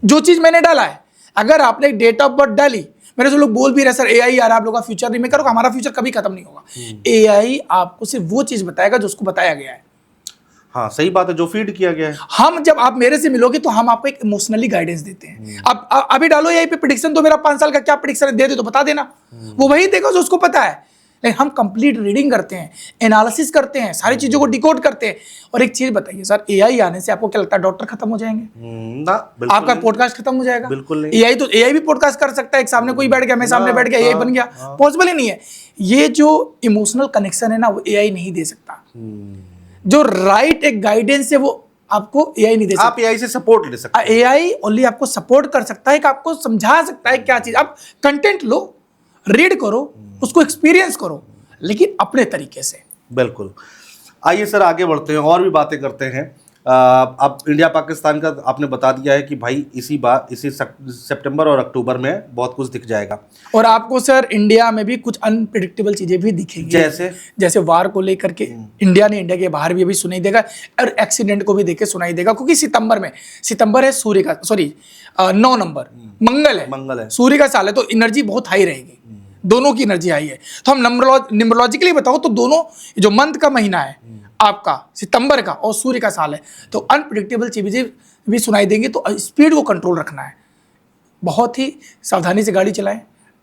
[SPEAKER 1] जो चीज मैंने डाला है, अगर आपने एक डेट ऑफ बर्थ डाली, मेरे से लोग बोल भी रहे सर एआई यार आप लोग का फ्यूचर नहीं, मैं करूँगा, हमारा फ्यूचर कभी खत्म नहीं होगा। एआई आपको सिर्फ वो चीज बताएगा जो उसको बताया गया है।
[SPEAKER 2] हाँ सही बात है, जो फीड किया गया है।
[SPEAKER 1] हम जब आप मेरे से मिलोगे तो हम आपको एक इमोशनली गाइडेंस देते हैं। अब अभी डालो एआई पे प्रेडिक्शन, तो मेरा 5 साल का क्या प्रेडिक्शन है, दे दे तो बता देना, वो वही देगा जो उसको पता है। लेकिन हम कंप्लीट रीडिंग करते हैं, एनालिसिस करते हैं, सारी चीजों को डिकोड करते हैं। और एक चीज बताइए सर, एआई आने से आपको क्या लगता है डॉक्टर खत्म हो जाएंगे?
[SPEAKER 2] ना,
[SPEAKER 1] आपका पॉडकास्ट खत्म हो जाएगा?
[SPEAKER 2] बिल्कुल नहीं।
[SPEAKER 1] एआई भी पॉडकास्ट कर सकता है, एक सामने कोई बैठ गया, मैं सामने बैठ गया, एआई बन गया, पॉसिबल ही नहीं है। ये जो इमोशनल कनेक्शन है ना, वो एआई नहीं दे सकता। जो राइट एक गाइडेंस है, वो आपको एआई नहीं दे सकता।
[SPEAKER 2] आप एआई से सपोर्ट ले सकते हैं।
[SPEAKER 1] एआई ओनली आपको सपोर्ट कर सकता है, कि आपको समझा सकता है क्या चीज। आप कंटेंट लो, रीड करो, उसको एक्सपीरियंस करो, लेकिन अपने तरीके से।
[SPEAKER 2] बिल्कुल। आइए सर आगे बढ़ते हैं और भी बातें करते हैं। अब इंडिया पाकिस्तान का आपने बता दिया है कि भाई इसी सितंबर और अक्टूबर में बहुत कुछ दिख जाएगा।
[SPEAKER 1] और आपको सर इंडिया में भी कुछ अनप्रिडिक्टेबल चीजें भी दिखेंगी, जैसे वार को लेकर के इंडिया के बाहर भी अभी सुनाई देगा, और एक्सीडेंट को भी देखे सुनाई देगा। क्योंकि सितंबर है सूर्य का, सॉरी 9 नंबर मंगल है, सूर्य का साल है, तो एनर्जी बहुत हाई रहेगी, दोनों की एनर्जी हाई है। तो हम न्यूमरोलॉजिकली बताओ तो दोनों जो मंथ का महीना है आपका, सितंबर का, और सूर्य का साल है, तो अनप्रिडिक्टेबल चीजें भी सुनाई देंगी। तो स्पीड को कंट्रोल रखना है, बहुत ही सावधानी से गाड़ी चलाएं,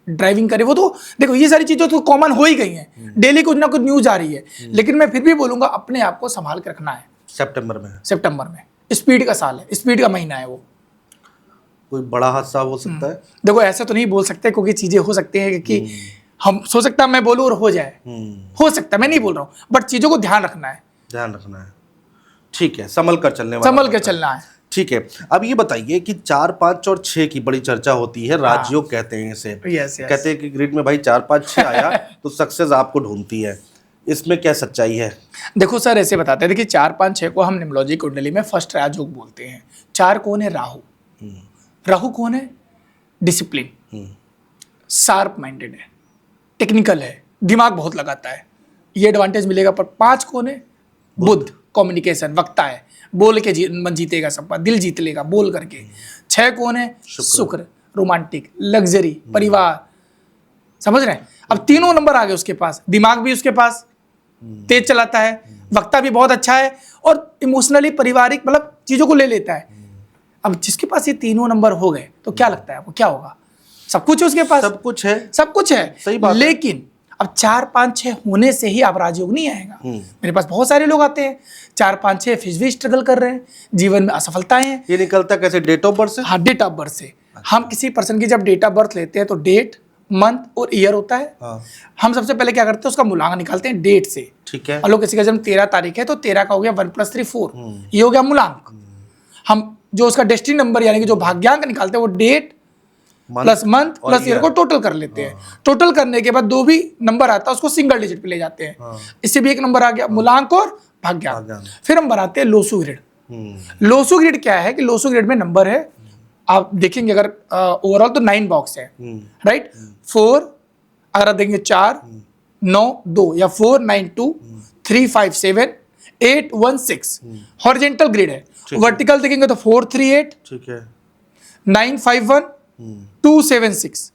[SPEAKER 1] ड्राइविंग करें। वो तो देखो ये सारी चीजें तो कॉमन हो ही गई हैं, डेली कुछ ना कुछ न्यूज आ रही है, लेकिन मैं फिर भी बोलूंगा अपने आप को संभाल के रखना है।
[SPEAKER 2] सितंबर में।
[SPEAKER 1] सितंबर में स्पीड का साल है, स्पीड का महीना है वो।
[SPEAKER 2] कोई बड़ा हादसा हो सकता है?
[SPEAKER 1] देखो ऐसा तो नहीं बोल सकते क्योंकि चीजें हो सकती हैं कि हम सोच सकता है मैं बोलूँ और हो जाए, हो सकता है, मैं नहीं बोल रहा हूँ, बट चीजों को ध्यान रखना है,
[SPEAKER 2] ध्यान रखना है। ठीक है, संभल कर चलने वाला
[SPEAKER 1] संभल के
[SPEAKER 2] बात है।
[SPEAKER 1] चलना है।
[SPEAKER 2] ठीक है, अब ये बताइए कि 4, 5 और 6 की बड़ी चर्चा होती है, राजयोग कहते हैं इसे।
[SPEAKER 1] Yes yes.
[SPEAKER 2] कहते हैं कि ग्रिड में भाई 4, 5, 6 आया तो सक्सेस आपको ढूंढती है, इसमें क्या सच्चाई है?
[SPEAKER 1] देखो सर ऐसे बताते हैं, देखिए 4, 5, 6 को हम न्यूमरोलॉजी कुंडली में फर्स्ट राजयोग बोलते हैं। 4 कौन है? राहु। राहु कौन है? डिसिप्लिन, शार्प माइंडेड है, टेक्निकल है, दिमाग बहुत लगाता है, ये एडवांटेज मिलेगा। पर 5 कौन है? बुध, कम्युनिकेशन, वक्ता है, बोल के मन जीतेगा सबका, दिल जीत लेगा बोल करके। 6 कौन है? शुक्र, रोमांटिक, लग्जरी, परिवार, समझ रहे हैं? अब तीनों नंबर आ गए उसके पास, दिमाग भी उसके पास तेज चलाता है, वक्ता भी बहुत अच्छा है, और इमोशनली पारिवारिक मतलब चीजों को ले लेता है। अब जिसके पास ये तीनों नंबर हो गए तो क्या लगता है आपको क्या होगा? सब कुछ है उसके पास,
[SPEAKER 2] सब कुछ है,
[SPEAKER 1] सब कुछ है,
[SPEAKER 2] सही बात है।
[SPEAKER 1] लेकिन अब 4, 5, 6 होने से ही आप राजयोग नहीं आएगा। मेरे पास बहुत सारे लोग आते हैं 4, 5, 6 फिर भी स्ट्रगल कर रहे हैं, जीवन में असफलताएं हैं।
[SPEAKER 2] ये निकलता कैसे? डेट ऑफ बर्थ से?
[SPEAKER 1] हाँ, डेट ऑफ बर्थ से। हम किसी पर्सन की जब डेट ऑफ बर्थ लेते हैं तो डेट, मंथ और ईयर होता है।
[SPEAKER 2] हाँ।
[SPEAKER 1] हम सबसे पहले क्या करते हैं, उसका मूलांक निकालते हैं डेट से।
[SPEAKER 2] ठीक है।
[SPEAKER 1] और लोग किसी का जन्म 13 तारीख है तो 13 का हो गया 1 + 3 4, ये हो गया मूलांक। हम जो उसका डेस्टिनी नंबर यानी कि जो भाग्यांक निकालते हैं वो date plus month plus year को टोटल कर लेते हैं। टोटल करने के बाद जो भी नंबर आता है उसको सिंगल डिजिट पे ले जाते हैं। इससे भी एक नंबर आ गया, मूलांक और भाग्यांक। फिर हम बनाते हैं लोसू ग्रिड। लोसू ग्रिड क्या है कि लोसू ग्रिड में नंबर है, आप देखेंगे अगर ओवरऑल तो 9 बॉक्स है, राइट। 4 अगर आप देखेंगे 4, 9, 2 या 4, 9, 2, 3, 5, 7, 8, 1, 6 हॉरिजेंटल ग्रिड है। वर्टिकल देखेंगे तो 4, 3, 8,
[SPEAKER 2] ठीक है,
[SPEAKER 1] 9, 5, 1, 2, 7, 6।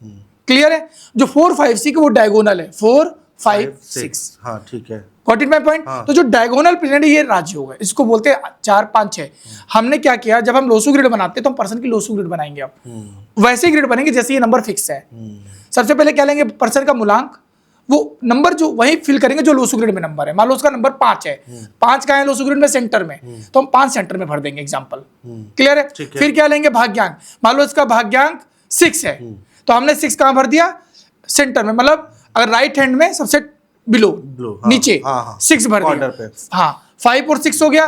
[SPEAKER 1] क्लियर है? जो 4, 5, 6 वो डायगोनल है, 4, 5, 6।
[SPEAKER 2] हाँ ठीक है।
[SPEAKER 1] Got it my point? तो जो डायगोनल प्लेनेट है ये राजयोग है, इसको बोलते हैं 4, 5, 6। हमने क्या किया, जब हम लोसू ग्रिड बनाते हैं तो हम पर्सन की लोसू ग्रिड बनाएंगे। अब वैसे ग्रिड बनेंगे जैसे ये नंबर फिक्स है। सबसे पहले क्या लेंगे, पर्सन का मूलांक, वो नंबर जो वही फिल करेंगे जो लोसू ग्रिड में नंबर है। मान लो उसका नंबर 5 है, 5 का है लोसू ग्रिड में सेंटर में, तो हम 5 सेंटर में भर देंगे, एग्जांपल। क्लियर है? फिर क्या लेंगे, भाग्यांक। मान लो इसका भाग्यांक 6 है तो हमने 6 कहां भर दिया, सेंटर में, मतलब अगर राइट हैंड में सबसे बिलो, नीचे 6 भर दिया। हाँ, 5 और 6 हो गया।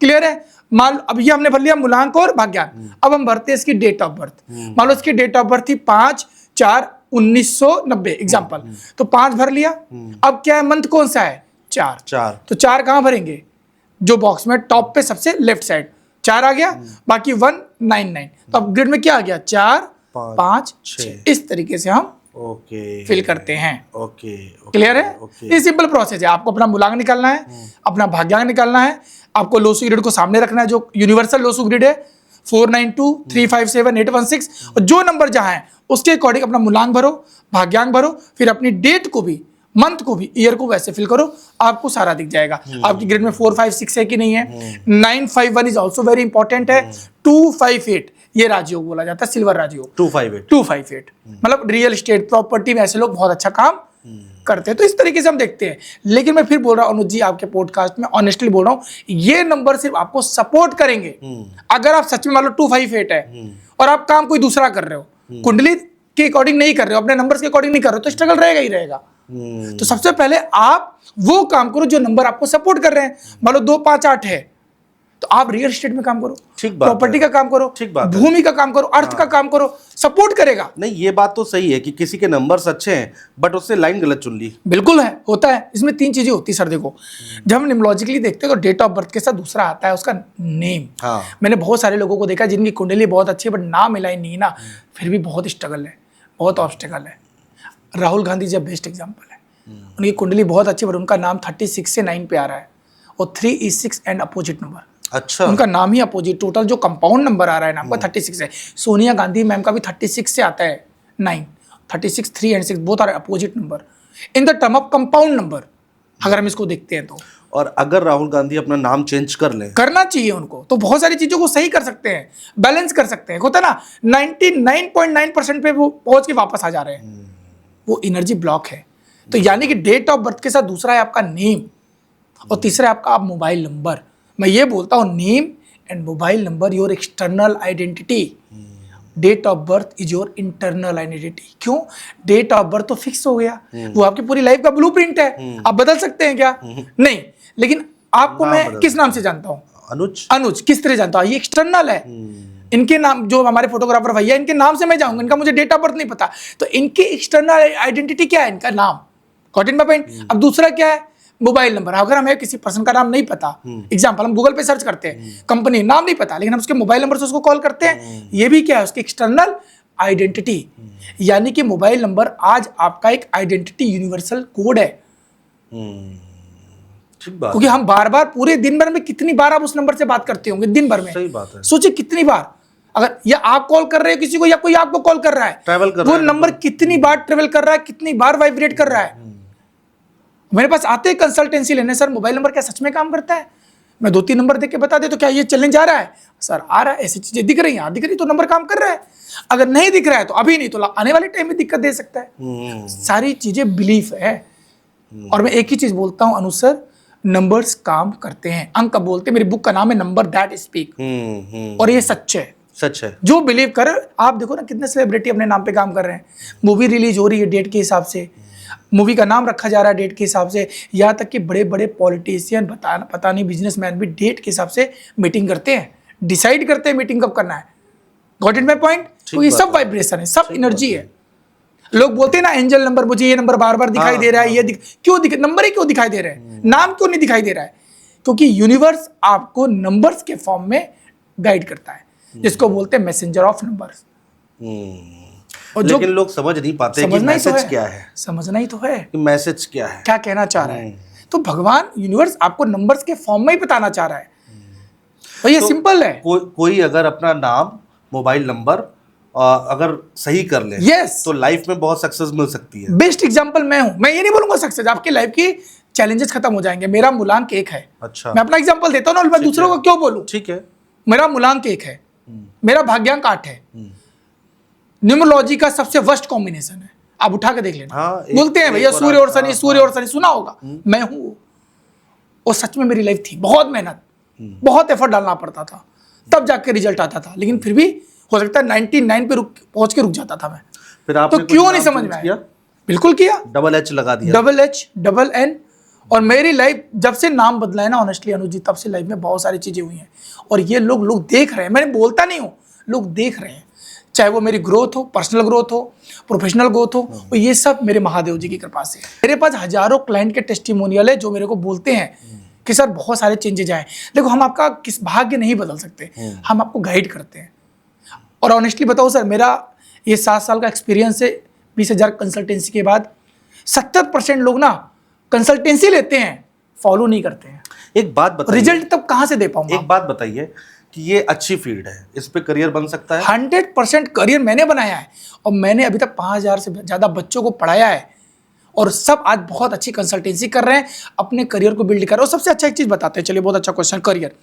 [SPEAKER 1] क्लियर है? मान लो अब ये हमने भर लिया मूलांक और भाग्यांक। अब हम भरते हैं इसकी डेट ऑफ बर्थ। मान लो इसकी डेट ऑफ बर्थ थी 5/4/1990 एग्जांपल, तो 5 भर लिया। अब क्या है, मंथ कौन सा है, 4। तो 4 कहां भरेंगे, जो बॉक्स में टॉप पे सबसे लेफ्ट साइड 4 आ गया, बाकी 199। तो अब ग्रिड में क्या आ गया, 4, 5, 6। इस तरीके से हम फिल करते हैं। क्लियर है? ये सिंपल प्रोसेस है। आपको अपना मूलांक निकालना है, अपना भाग्यांक निकालना है, आपको लोसू ग्रिड को सामने रखना है जो यूनिवर्सल लोसू ग्रिड है, 492 357 816, और जो नंबर जहां है उसके अकॉर्डिंग अपना मूलांक भरो, भाग्यांक भरो, फिर अपनी डेट को भी, मंथ को भी, ईयर को वैसे फिल करो, आपको सारा दिख जाएगा। आपकी ग्रिड में 4, 5, 6 है कि नहीं है। 9, 5, 1 इज ऑल्सो वेरी इंपॉर्टेंट है। 2, 5, 8 ये राजयोग बोला जाता है, सिल्वर राजयोग। 2, 5, 8 मतलब रियल एस्टेट प्रॉपर्टी में ऐसे लोग बहुत अच्छा काम करते हैं। तो इस तरीके से हम देखते हैं। लेकिन मैं फिर बोल रहा हूं अनुज जी, आपके पॉडकास्ट में ऑनेस्टली बोल रहा हूं, ये नंबर सिर्फ आपको सपोर्ट करेंगे। अगर आप सच में मान लो 2, 5, 8 है और आप काम कोई दूसरा कर रहे हो, कुंडली के अकॉर्डिंग नहीं कर रहे हो, अपने नंबर्स के अकॉर्डिंग नहीं कर रहे हो, तो स्ट्रगल रहेगा ही रहेगा। तो सबसे पहले आप वो काम करो जो नंबर आपको सपोर्ट कर रहे हैं। मान लो 2, 5, 8 है तो आप रियल एस्टेट में काम करो, प्रॉपर्टी का काम करो, भूमि का काम करो, अर्थ का काम करो, सपोर्ट करेगा।
[SPEAKER 2] नहीं, ये बात तो सही है कि किसी के नंबर्स अच्छे हैं बट उससे लाइन गलत चुन ली।
[SPEAKER 1] बिल्कुल है, होता है। इसमें 3 चीजें होती है सर। देखो, जब हम न्यूमरोलॉजिकली देखते हैं तो डेट ऑफ बर्थ के साथ दूसरा आता है उसका नेम। मैंने बहुत सारे लोगों को देखा जिनकी कुंडली बहुत अच्छी है बट नाम मिला ही नहीं ना, फिर भी बहुत स्ट्रगल है, बहुत ऑब्स्टेकल है। राहुल गांधी जी बेस्ट एग्जाम्पल है। उनकी कुंडली बहुत अच्छी, पर उनका नाम 36 से 9 पे आ रहा है और 3 is 6 एंड अपोजिट नंबर।
[SPEAKER 2] अच्छा,
[SPEAKER 1] उनका नाम ही अपोजिट, टोटल जो कंपाउंड नंबर आ रहा है नाम का 36 है। सोनिया गांधी मैम का भी 36 से आता है 9, 36, 3 and 6 both are opposite number in the term of compound number, अगर हम इसको देखते हैं तो।
[SPEAKER 2] और अगर राहुल गांधी अपना नाम चेंज कर लें,
[SPEAKER 1] करना चाहिए उनको, तो बहुत सारी चीजों को सही कर सकते हैं, बैलेंस कर सकते हैं। होता ना 99.9% पे वो पहुंच के वापस आ जा रहे हैं, वो एनर्जी ब्लॉक है। तो यानी कि डेट ऑफ बर्थ के साथ दूसरा है आपका नेम और तीसरा है आपका आप मोबाइल नंबर। मैं ये बोलता हूँ name and mobile number your external identity, date of birth is your internal identity. क्यों? डेट ऑफ बर्थ तो फिक्स हो गया, वो आपकी पूरी लाइफ का ब्लूप्रिंट है, आप बदल सकते हैं क्या? नहीं। लेकिन आपको मैं किस नाम से जानता हूँ? अनुज। किस तरह जानता हूँ? ये एक्सटर्नल है। इनके नाम, जो हमारे फोटोग्राफर भैया, इनके नाम से मैं जाऊंगा, इनका मुझे डेट ऑफ बर्थ नहीं पता, तो इनके एक्सटर्नल आइडेंटिटी क्या है? इनका नाम। Got in my point? अब दूसरा क्या है? Mobile number. अगर हमें किसी पर्सन का नाम नहीं पता, एग्जांपल हम गूगल पे सर्च करते हैं, कंपनी नाम नहीं पता, लेकिन हम उसके मोबाइल नंबर से उसको कॉल करते हैं, ये भी क्या है? उसकी एक्सटर्नल आइडेंटिटी। यानी कि मोबाइल नंबर आज आपका एक आइडेंटिटी यूनिवर्सल कोड है। क्योंकि हम बार बार पूरे दिन भर में कितनी बार आप उस नंबर से बात करते होंगे दिन भर में?
[SPEAKER 2] सही बात है।
[SPEAKER 1] सोचिए कितनी बार, अगर या आप कॉल कर रहे हो किसी को या कोई आपको कॉल कर रहा है,
[SPEAKER 2] ट्रैवल कर
[SPEAKER 1] वो
[SPEAKER 2] रहा है,
[SPEAKER 1] नंबर कितनी बार ट्रेवल कर रहा है, कितनी बार वाइब्रेट कर रहा है। मेरे पास आते हैं कंसल्टेंसी लेने, सर मोबाइल नंबर क्या सच में काम करता है? मैं 2-3 नंबर देख के बता दे तो क्या ये चलने जा रहा है? सर आ रहा है, ऐसी चीजें दिख रही हैं, दिख रही तो नंबर काम कर रहा है। अगर नहीं दिख रहा है तो अभी नहीं तो आने वाले टाइम में दिक्कत दे सकता है। सारी चीजें बिलीफ है। और मैं एक ही चीज बोलता हूँ अनुज सर, नंबर्स काम करते हैं, अंक बोलते हैं। मेरी बुक का नाम है नंबर दैट स्पीक, और ये सच है।
[SPEAKER 2] सच है।
[SPEAKER 1] जो बिलीव कर, आप देखो ना कितने सेलिब्रिटी अपने नाम पे काम कर रहे हैं, मूवी रिलीज हो रही है डेट के हिसाब से, मूवी का नाम रखा जा रहा है डेट के हिसाब से, यहाँ तक कि बड़े बड़े पॉलिटिशियन, पता नहीं बिजनेसमैन भी डेट के हिसाब से मीटिंग करते हैं, डिसाइड करते हैं मीटिंग कब करना है। Got it my point? तो ये सब वाइब्रेशन है, सब एनर्जी है। लोग बोलते हैं ना एंजल नंबर, मुझे ये नंबर बार बार दिखाई दे रहा है, नंबर ही क्यों दिखाई दे रहे हैं, नाम क्यों नहीं दिखाई दे रहा है? क्योंकि यूनिवर्स आपको नंबर्स के फॉर्म में गाइड करता है, जिसको बोलते हैं मैसेंजर ऑफ नंबर्स।
[SPEAKER 2] और लेकिन लोग समझ नहीं पाते कि मैसेज क्या है।
[SPEAKER 1] समझना ही तो है
[SPEAKER 2] कि मैसेज क्या है,
[SPEAKER 1] क्या कहना चाह रहा है। तो भगवान यूनिवर्स आपको नंबर्स के फॉर्म में ही बताना चाह रहा है, और ये सिंपल है।
[SPEAKER 2] कोई अगर अपना नाम, मोबाइल नंबर अगर सही कर ले, तो लाइफ में बहुत सक्सेस मिल सकती है।
[SPEAKER 1] बेस्ट एग्जांपल मैं हूं। मैं ये नहीं बोलूंगा सक्सेस, आपकी लाइफ की चैलेंजेस खत्म हो जाएंगे। मेरा मूलांक 1 है।
[SPEAKER 2] अच्छा,
[SPEAKER 1] मैं अपना एग्जांपल देता हूं ना, मैं दूसरों को क्यों बोलूं?
[SPEAKER 2] ठीक है।
[SPEAKER 1] मेरा मूलांक 1 है, मेरा भाग्यांक 8 है। न्यूमरोलॉजी का सबसे वर्स्ट कॉम्बिनेशन है, आप उठा के देख लेना। बोलते हैं भैया सूर्य और शनि, सूर्य और शनि, सुना होगा। मैं हूं, और सच में मेरी लाइफ थी, बहुत मेहनत, बहुत एफर्ट डालना पड़ता था, तब जाके रिजल्ट आता था। लेकिन फिर भी हो सकता है 99 पे पहुंच के रुक जाता था मैं।
[SPEAKER 2] फिर आपने
[SPEAKER 1] तो क्यों नहीं समझ में आया? बिल्कुल किया,
[SPEAKER 2] डबल एच लगा दिया,
[SPEAKER 1] डबल एच डबल एन। और मेरी लाइफ जब से नाम बदला है ना, ऑनेस्टली अनुज जी, तब से लाइफ में बहुत सारी चीजें हुई हैं। और ये लोग देख रहे हैं, मैंने बोलता नहीं हूँ, लोग देख रहे हैं। चाहे वो मेरी ग्रोथ हो, पर्सनल ग्रोथ हो, प्रोफेशनल ग्रोथ हो, और ये सब मेरे महादेव जी की कृपा से। मेरे पास हजारों क्लाइंट के टेस्टिमोनियल है जो मेरे को बोलते हैं कि सर बहुत सारे चेंजेज आए। देखो, हम आपका किस भाग्य नहीं बदल सकते, हम आपको गाइड करते हैं। और ऑनेस्टली बताओ सर, मेरा ये 7 साल का एक्सपीरियंस है। 20,000 कंसल्टेंसी के बाद 70% लोग ना कंसल्टेंसी लेते हैं, फॉलो नहीं करते हैं।
[SPEAKER 2] एक बात बताइए, रिजल्ट
[SPEAKER 1] तब कहां से दे पाऊंगा?
[SPEAKER 2] एक बात बताइए कि ये अच्छी फील्ड है, इस पे करियर बन सकता है?
[SPEAKER 1] 100% करियर मैंने बनाया है, और मैंने अभी तक 5,000 से ज़्यादा बच्चों को पढ़ाया है, और सब आज बहुत अच्छी कंसल्टेंसी कर रहे हैं, अपने करियर को बिल्ड कर रहे हैं। और सबसे अच्छा एक चीज़ बताते हैं, चलिए बहुत अच्छा क्वेश्चन, करियर।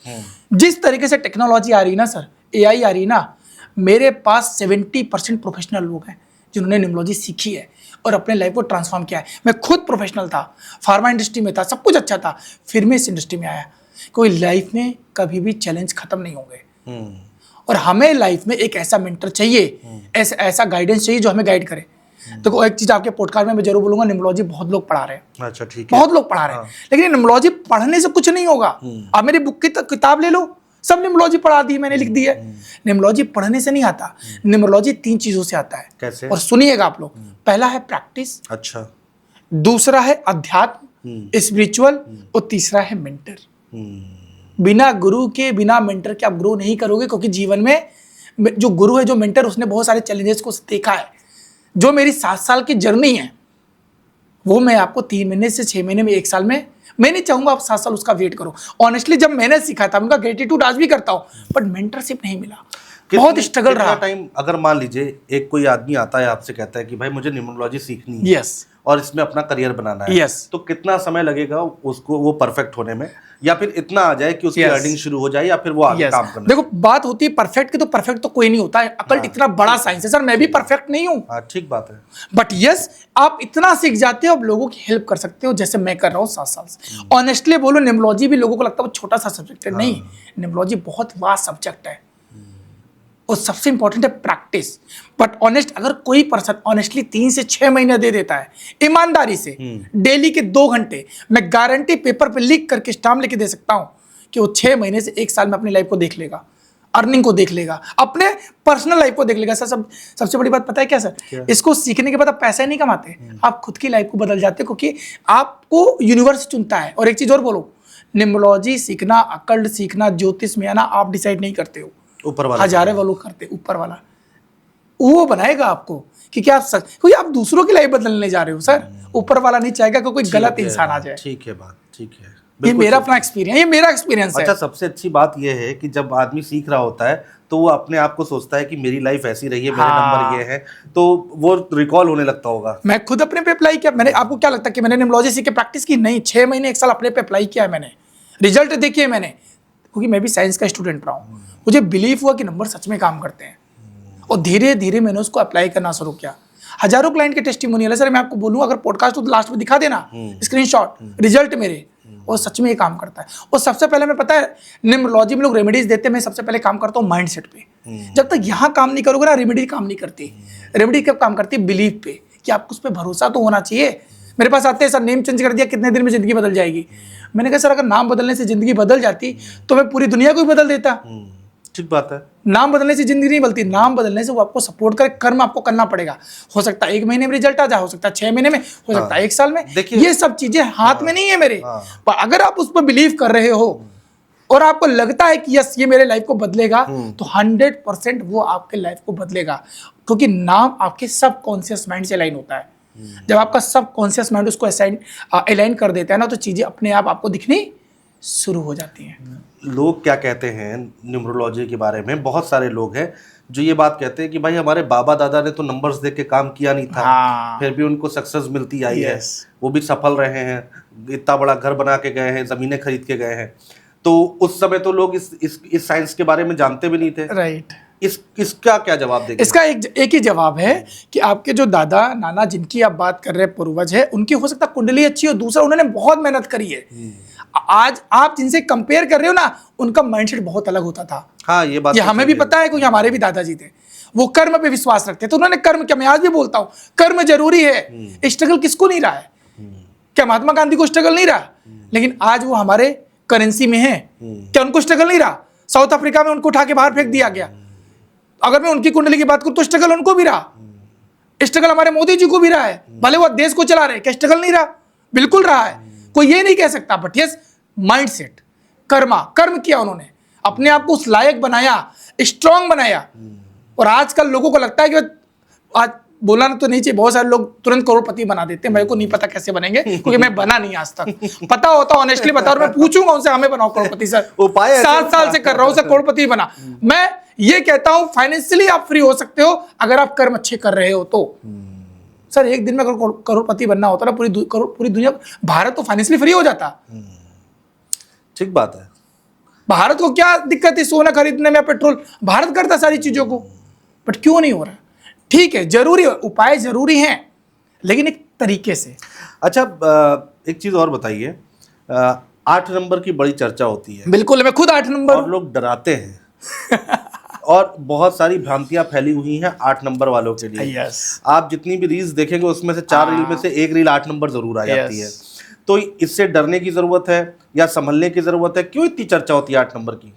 [SPEAKER 1] जिस तरीके से टेक्नोलॉजी आ रही है ना सर, AI आ रही है ना, मेरे पास 70% प्रोफेशनल लोग हैं जिन्होंने न्यूमरोलॉजी सीखी है और अपने लाइफ को ट्रांसफॉर्म किया है। मैं खुद प्रोफेशनल था, फार्मा इंडस्ट्री में था, सब कुछ अच्छा था, फिर मैं इस इंडस्ट्री में आया। कोई लाइफ में कभी भी चैलेंज खत्म नहीं होंगे, और हमें लाइफ में एक ऐसा मेंटर चाहिए, ऐसा गाइडेंस चाहिए जो हमें गाइड करे। देखो, एक चीज आपके पॉडकास्ट में मैं जरूर बोलूंगा, न्यूमरोलॉजी बहुत लोग पढ़ा रहे हैं।
[SPEAKER 2] अच्छा, ठीक है,
[SPEAKER 1] बहुत लोग पढ़ा रहे हैं, लेकिन न्यूमरोलॉजी पढ़ने से कुछ नहीं होगा। आप मेरी बुक की किताब ले लो, सब न्यूमरोलॉजी पढ़ा दी, मैंने लिख दी है। न्यूमरोलॉजी पढ़ने से नहीं आता, न्यूमरोलॉजी 3 चीजों से आता है।
[SPEAKER 2] कैसे?
[SPEAKER 1] और सुनिएगा आप लोग, पहला है प्रैक्टिस,
[SPEAKER 2] अच्छा,
[SPEAKER 1] दूसरा है अध्यात्म स्पिरिचुअल, और तीसरा है मेंटर। बिना गुरु के, बिना मेंटर के आप ग्रो नहीं करोगे, क्योंकि जीवन में जो गुरु है, जो मेंटर, उसने बहुत सारे चैलेंजेस को देखा है। जो मेरी 7 साल की जर्नी है, वो मैं आपको 3 महीने से 6 महीने में, 1 साल में, मैं नहीं चाहूंगा आप 7 साल उसका वेट करो। ऑनेस्टली जब मैंने सीखा था, उनका ग्रेटिट्यूड आज भी करता हूँ, बट मेंटरशिप नहीं मिला, बहुत स्ट्रगल रहा।
[SPEAKER 2] टाइम, अगर मान लीजिए एक कोई आदमी आता है आपसे, कहता है कि भाई मुझे न्यूमरोलॉजी सीखनी है,
[SPEAKER 1] यस,
[SPEAKER 2] और इसमें अपना करियर बनाना है,
[SPEAKER 1] Yes.
[SPEAKER 2] तो कितना समय लगेगा उसको वो परफेक्ट होने में, या फिर इतना आ जाए कि उसकी
[SPEAKER 1] Yes.
[SPEAKER 2] अर्निंग शुरू हो जाए, या फिर वो आगे
[SPEAKER 1] Yes.
[SPEAKER 2] काम करना?
[SPEAKER 1] देखो बात होती है परफेक्ट की, तो परफेक्ट तो कोई नहीं होता है, अकल्ट इतना बड़ा साइंस है सर, मैं भी परफेक्ट नहीं हूँ,
[SPEAKER 2] हाँ ठीक बात है।
[SPEAKER 1] बट यस आप इतना सीख जाते हो, अब लोगों की हेल्प कर सकते हो, जैसे मैं कर रहा हूँ 7 साल से। ऑनेस्टली बोलो, निम्नोलॉजी भी लोगों को लगता है वो छोटा सा सब्जेक्ट है, नहीं, निम्नोलॉजी बहुत वास्ट सब्जेक्ट है, और सबसे इंपॉर्टेंट है प्रैक्टिस। बट ऑनेस्ट, अगर कोई पर्सन ऑनेस्टली 3 से 6 महीने दे देता है ईमानदारी से, डेली के 2 घंटे, मैं गारंटी पेपर पे लिख करके स्टाम्प लेके दे सकता हूं कि वो 6 महीने से 1 साल में अपनी लाइफ को देख लेगा, अर्निंग को देख लेगा, अपने पर्सनल लाइफ को देख लेगा। सर सबसे बड़ी बात पता है क्या सर, इसको सीखने के बाद आप पैसा नहीं कमाते, आप खुद की लाइफ को बदल जाते हो, क्योंकि आपको यूनिवर्स चुनता है। और एक चीज और बोलो, निम्नोलॉजी सीखना, अकल्ट सीखना, ज्योतिष में आना आप डिसाइड नहीं करते हो,
[SPEAKER 2] ऊपर वाला
[SPEAKER 1] हजारे वालों करते, ऊपर वाला वो बनाएगा आपको, क्योंकि आप क्योंकि आप दूसरों की लाइफ बदलने जा रहे हो सर, ऊपर वाला नहीं चाहेगा कि कोई गलत इंसान आ जाए।
[SPEAKER 2] ठीक है बात, ठीक है,
[SPEAKER 1] ये मेरा अपना एक्सपीरियंस, ये मेरा एक्सपीरियंस है।
[SPEAKER 2] अच्छा, सबसे अच्छी बात यह है कि जब आदमी सीख रहा होता है तो वो अपने आप को सोचता है कि मेरी लाइफ ऐसी रही है, मेरे नंबर ये है, तो वो रिकॉल होने लगता होगा।
[SPEAKER 1] मैं खुद अपने पे अप्लाई किया, मैंने, आपको क्या लगता है कि मैंने निम्नोलॉजी सीख के प्रैक्टिस की? नहीं, 6 महीने 1 साल अपने पे अप्लाई किया है मैंने, रिजल्ट देखिए मैंने, क्योंकि मैं भी साइंस का स्टूडेंट रहा हूँ, मुझे बिलीव हुआ कि नंबर सच में काम करते हैं, और धीरे धीरे मैंने उसको अप्लाई करना शुरू किया। हजारों क्लाइंट के टेस्टिमोनियल है सर, मैं आपको बोलूँ अगर पॉडकास्ट तो लास्ट में दिखा देना स्क्रीनशॉट, रिजल्ट मेरे, और सच में ये काम करता है। और सबसे पहले मैं, पता है निम्नोलॉजी में लोग रेमेडीज देते हैं, मैं सबसे पहले काम करता हूँ माइंडसेट पे। जब तक यहाँ काम नहीं करोगे ना, रेमेडी काम नहीं करती। रेमेडी कब काम करती है? बिलीव पे, कि आपको उस पर भरोसा तो होना चाहिए। मेरे पास आते हैं सर, नेम चेंज कर दिया, कितने दिन में जिंदगी बदल जाएगी? मैंने कहा सर अगर नाम बदलने से जिंदगी बदल जाती तो मैं पूरी दुनिया को ही बदल देता।
[SPEAKER 2] ठीक बात है।
[SPEAKER 1] नाम बदलने से जिंदगी नहीं बदलती, नाम बदलने से वो आपको सपोर्ट करे, कर्म आपको करना पड़ेगा। हो सकता है 1 महीने में रिजल्ट आ जाए, हो सकता है 6 महीने में, हो सकता है 1 साल में। ये सब चीजें हाथ में नहीं है मेरे, पर अगर आप उस पर बिलीव कर रहे हो और आपको लगता है कि यस ये मेरे लाइफ को बदलेगा, तो 100% वो आपके लाइफ को बदलेगा, क्योंकि नाम आपके सब कॉन्शियस माइंड से अलाइन होता है। जब आपका सब कॉन्शियस माइंड उसको अलाइन कर देता है ना, तो चीजें अपने आप आपको दिखनी शुरू हो जाती हैं।
[SPEAKER 2] लोग क्या कहते हैं न्यूमरोलॉजी के बारे में, बहुत सारे लोग हैं जो ये बात कहते हैं कि भाई हमारे बाबा दादा ने तो नंबर्स देख के काम किया नहीं था, फिर भी उनको सक्सेस मिलती आई है, वो भी सफल रहे हैं, इतना बड़ा घर बना के गए हैं, जमीनें खरीद के गए हैं। तो उस समय तो लोग इस साइंस के बारे में जानते भी नहीं थे।
[SPEAKER 1] राइट।
[SPEAKER 2] इसका क्या जवाब देंगे? इसका
[SPEAKER 1] एक ही जवाब है कि आपके जो दादा नाना जिनकी आप बात कर रहे हैं, पूर्वज है, उनकी हो सकता है कुंडली अच्छी हो, दूसरा उन्होंने बहुत मेहनत करी है। आज आप जिनसे कंपेयर कर रहे हो ना, उनका माइंडसेट बहुत अलग होता था।
[SPEAKER 2] हाँ, ये बात
[SPEAKER 1] ये हमें भी पता है, क्योंकि हमारे भी दादाजी थे, वो कर्म पे विश्वास रखते, तो उन्होंने कर्म किया। मैं आज भी बोलता हूँ कर्म जरूरी है। स्ट्रगल किसको नहीं रहा है? क्या महात्मा गांधी को स्ट्रगल नहीं रहा? लेकिन आज वो हमारे करेंसी में है, क्या उनको स्ट्रगल नहीं रहा? साउथ अफ्रीका में उनको उठा के बाहर फेंक दिया गया। अगर मैं उनकी कुंडली की बात करूं तो स्ट्रगल उनको भी रहा, स्ट्रगल हमारे मोदी जी को भी रहा है, भले वो देश को चला रहे, क्या स्ट्रगल नहीं रहा? बिल्कुल रहा है, कोई ये नहीं कह सकता। बट यस, माइंडसेट, कर्म किया उन्होंने, अपने आप को उस लायक बनाया, स्ट्रांग बनाया। और आजकल लोगों को लगता है कि आज बोलना तो नहीं चाहिए, बहुत सारे लोग तुरंत करोड़पति बना देते हैं। मेरे को नहीं पता कैसे बनेंगे, क्योंकि मैं बना नहीं आज तक। पता होता ऑनेस्टली बता, और मैं पूछूंगा उनसे, हमें बनाओ करोड़पति सर, 7 साल से कर रहा हूं सर, करोड़पति बना। मैं ये कहता हूं फाइनेंशियली आप फ्री हो सकते हो अगर आप कर्म अच्छे कर रहे हो तो। सर एक दिन में अगर करोड़पति बनना होता ना, पूरी दुनिया, भारत तो फाइनेंशियली फ्री हो जाता।
[SPEAKER 2] ठीक बात है।
[SPEAKER 1] भारत को क्या दिक्कत है सोना खरीदने में, पेट्रोल, भारत करता सारी चीजों को, बट क्यों नहीं हो रहा? ठीक है, जरूरी है, उपाय जरूरी हैं, लेकिन एक तरीके से।
[SPEAKER 2] अच्छा, एक चीज और बताइए, 8 नंबर की बड़ी चर्चा होती है।
[SPEAKER 1] बिल्कुल, मैं खुद 8 नंबर,
[SPEAKER 2] और लोग डराते हैं और बहुत सारी भ्रांतियां फैली हुई हैं 8 नंबर वालों के लिए।
[SPEAKER 1] yes.
[SPEAKER 2] आप जितनी भी रील्स देखेंगे उसमें से 4 रील में से 1 रील 8 नंबर जरूर आ जाती है। तो इससे डरने की जरूरत है या संभलने की जरूरत है? क्यों इतनी चर्चा होती है 8 नंबर की?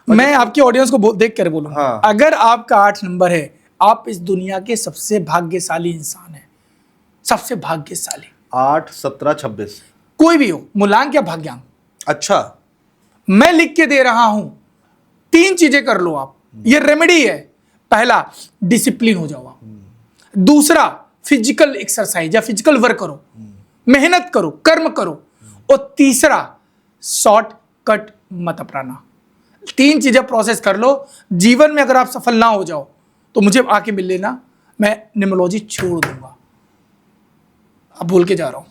[SPEAKER 1] मैं आपकी ऑडियंस को देख कर बोलूंगा, हाँ। अगर आपका 8 नंबर है, आप इस दुनिया के सबसे भाग्यशाली इंसान हैं, सबसे भाग्यशाली।
[SPEAKER 2] 8, 17, 26
[SPEAKER 1] कोई भी हो, मूलांक या भाग्यांक।
[SPEAKER 2] अच्छा,
[SPEAKER 1] मैं लिख के दे रहा हूं, 3 चीजें कर लो आप, ये रेमेडी है। पहला, डिसिप्लिन हो जाओ आप। दूसरा, फिजिकल एक्सरसाइज या फिजिकल वर्क करो, मेहनत करो, कर्म करो। और तीसरा, शॉर्टकट मत अपनाना। 3 चीजें प्रोसेस कर लो। जीवन में अगर आप सफल ना हो जाओ तो मुझे आके मिल लेना, मैं न्यूमरोलॉजी छोड़ दूंगा। अब भूल के जा रहा हूँ।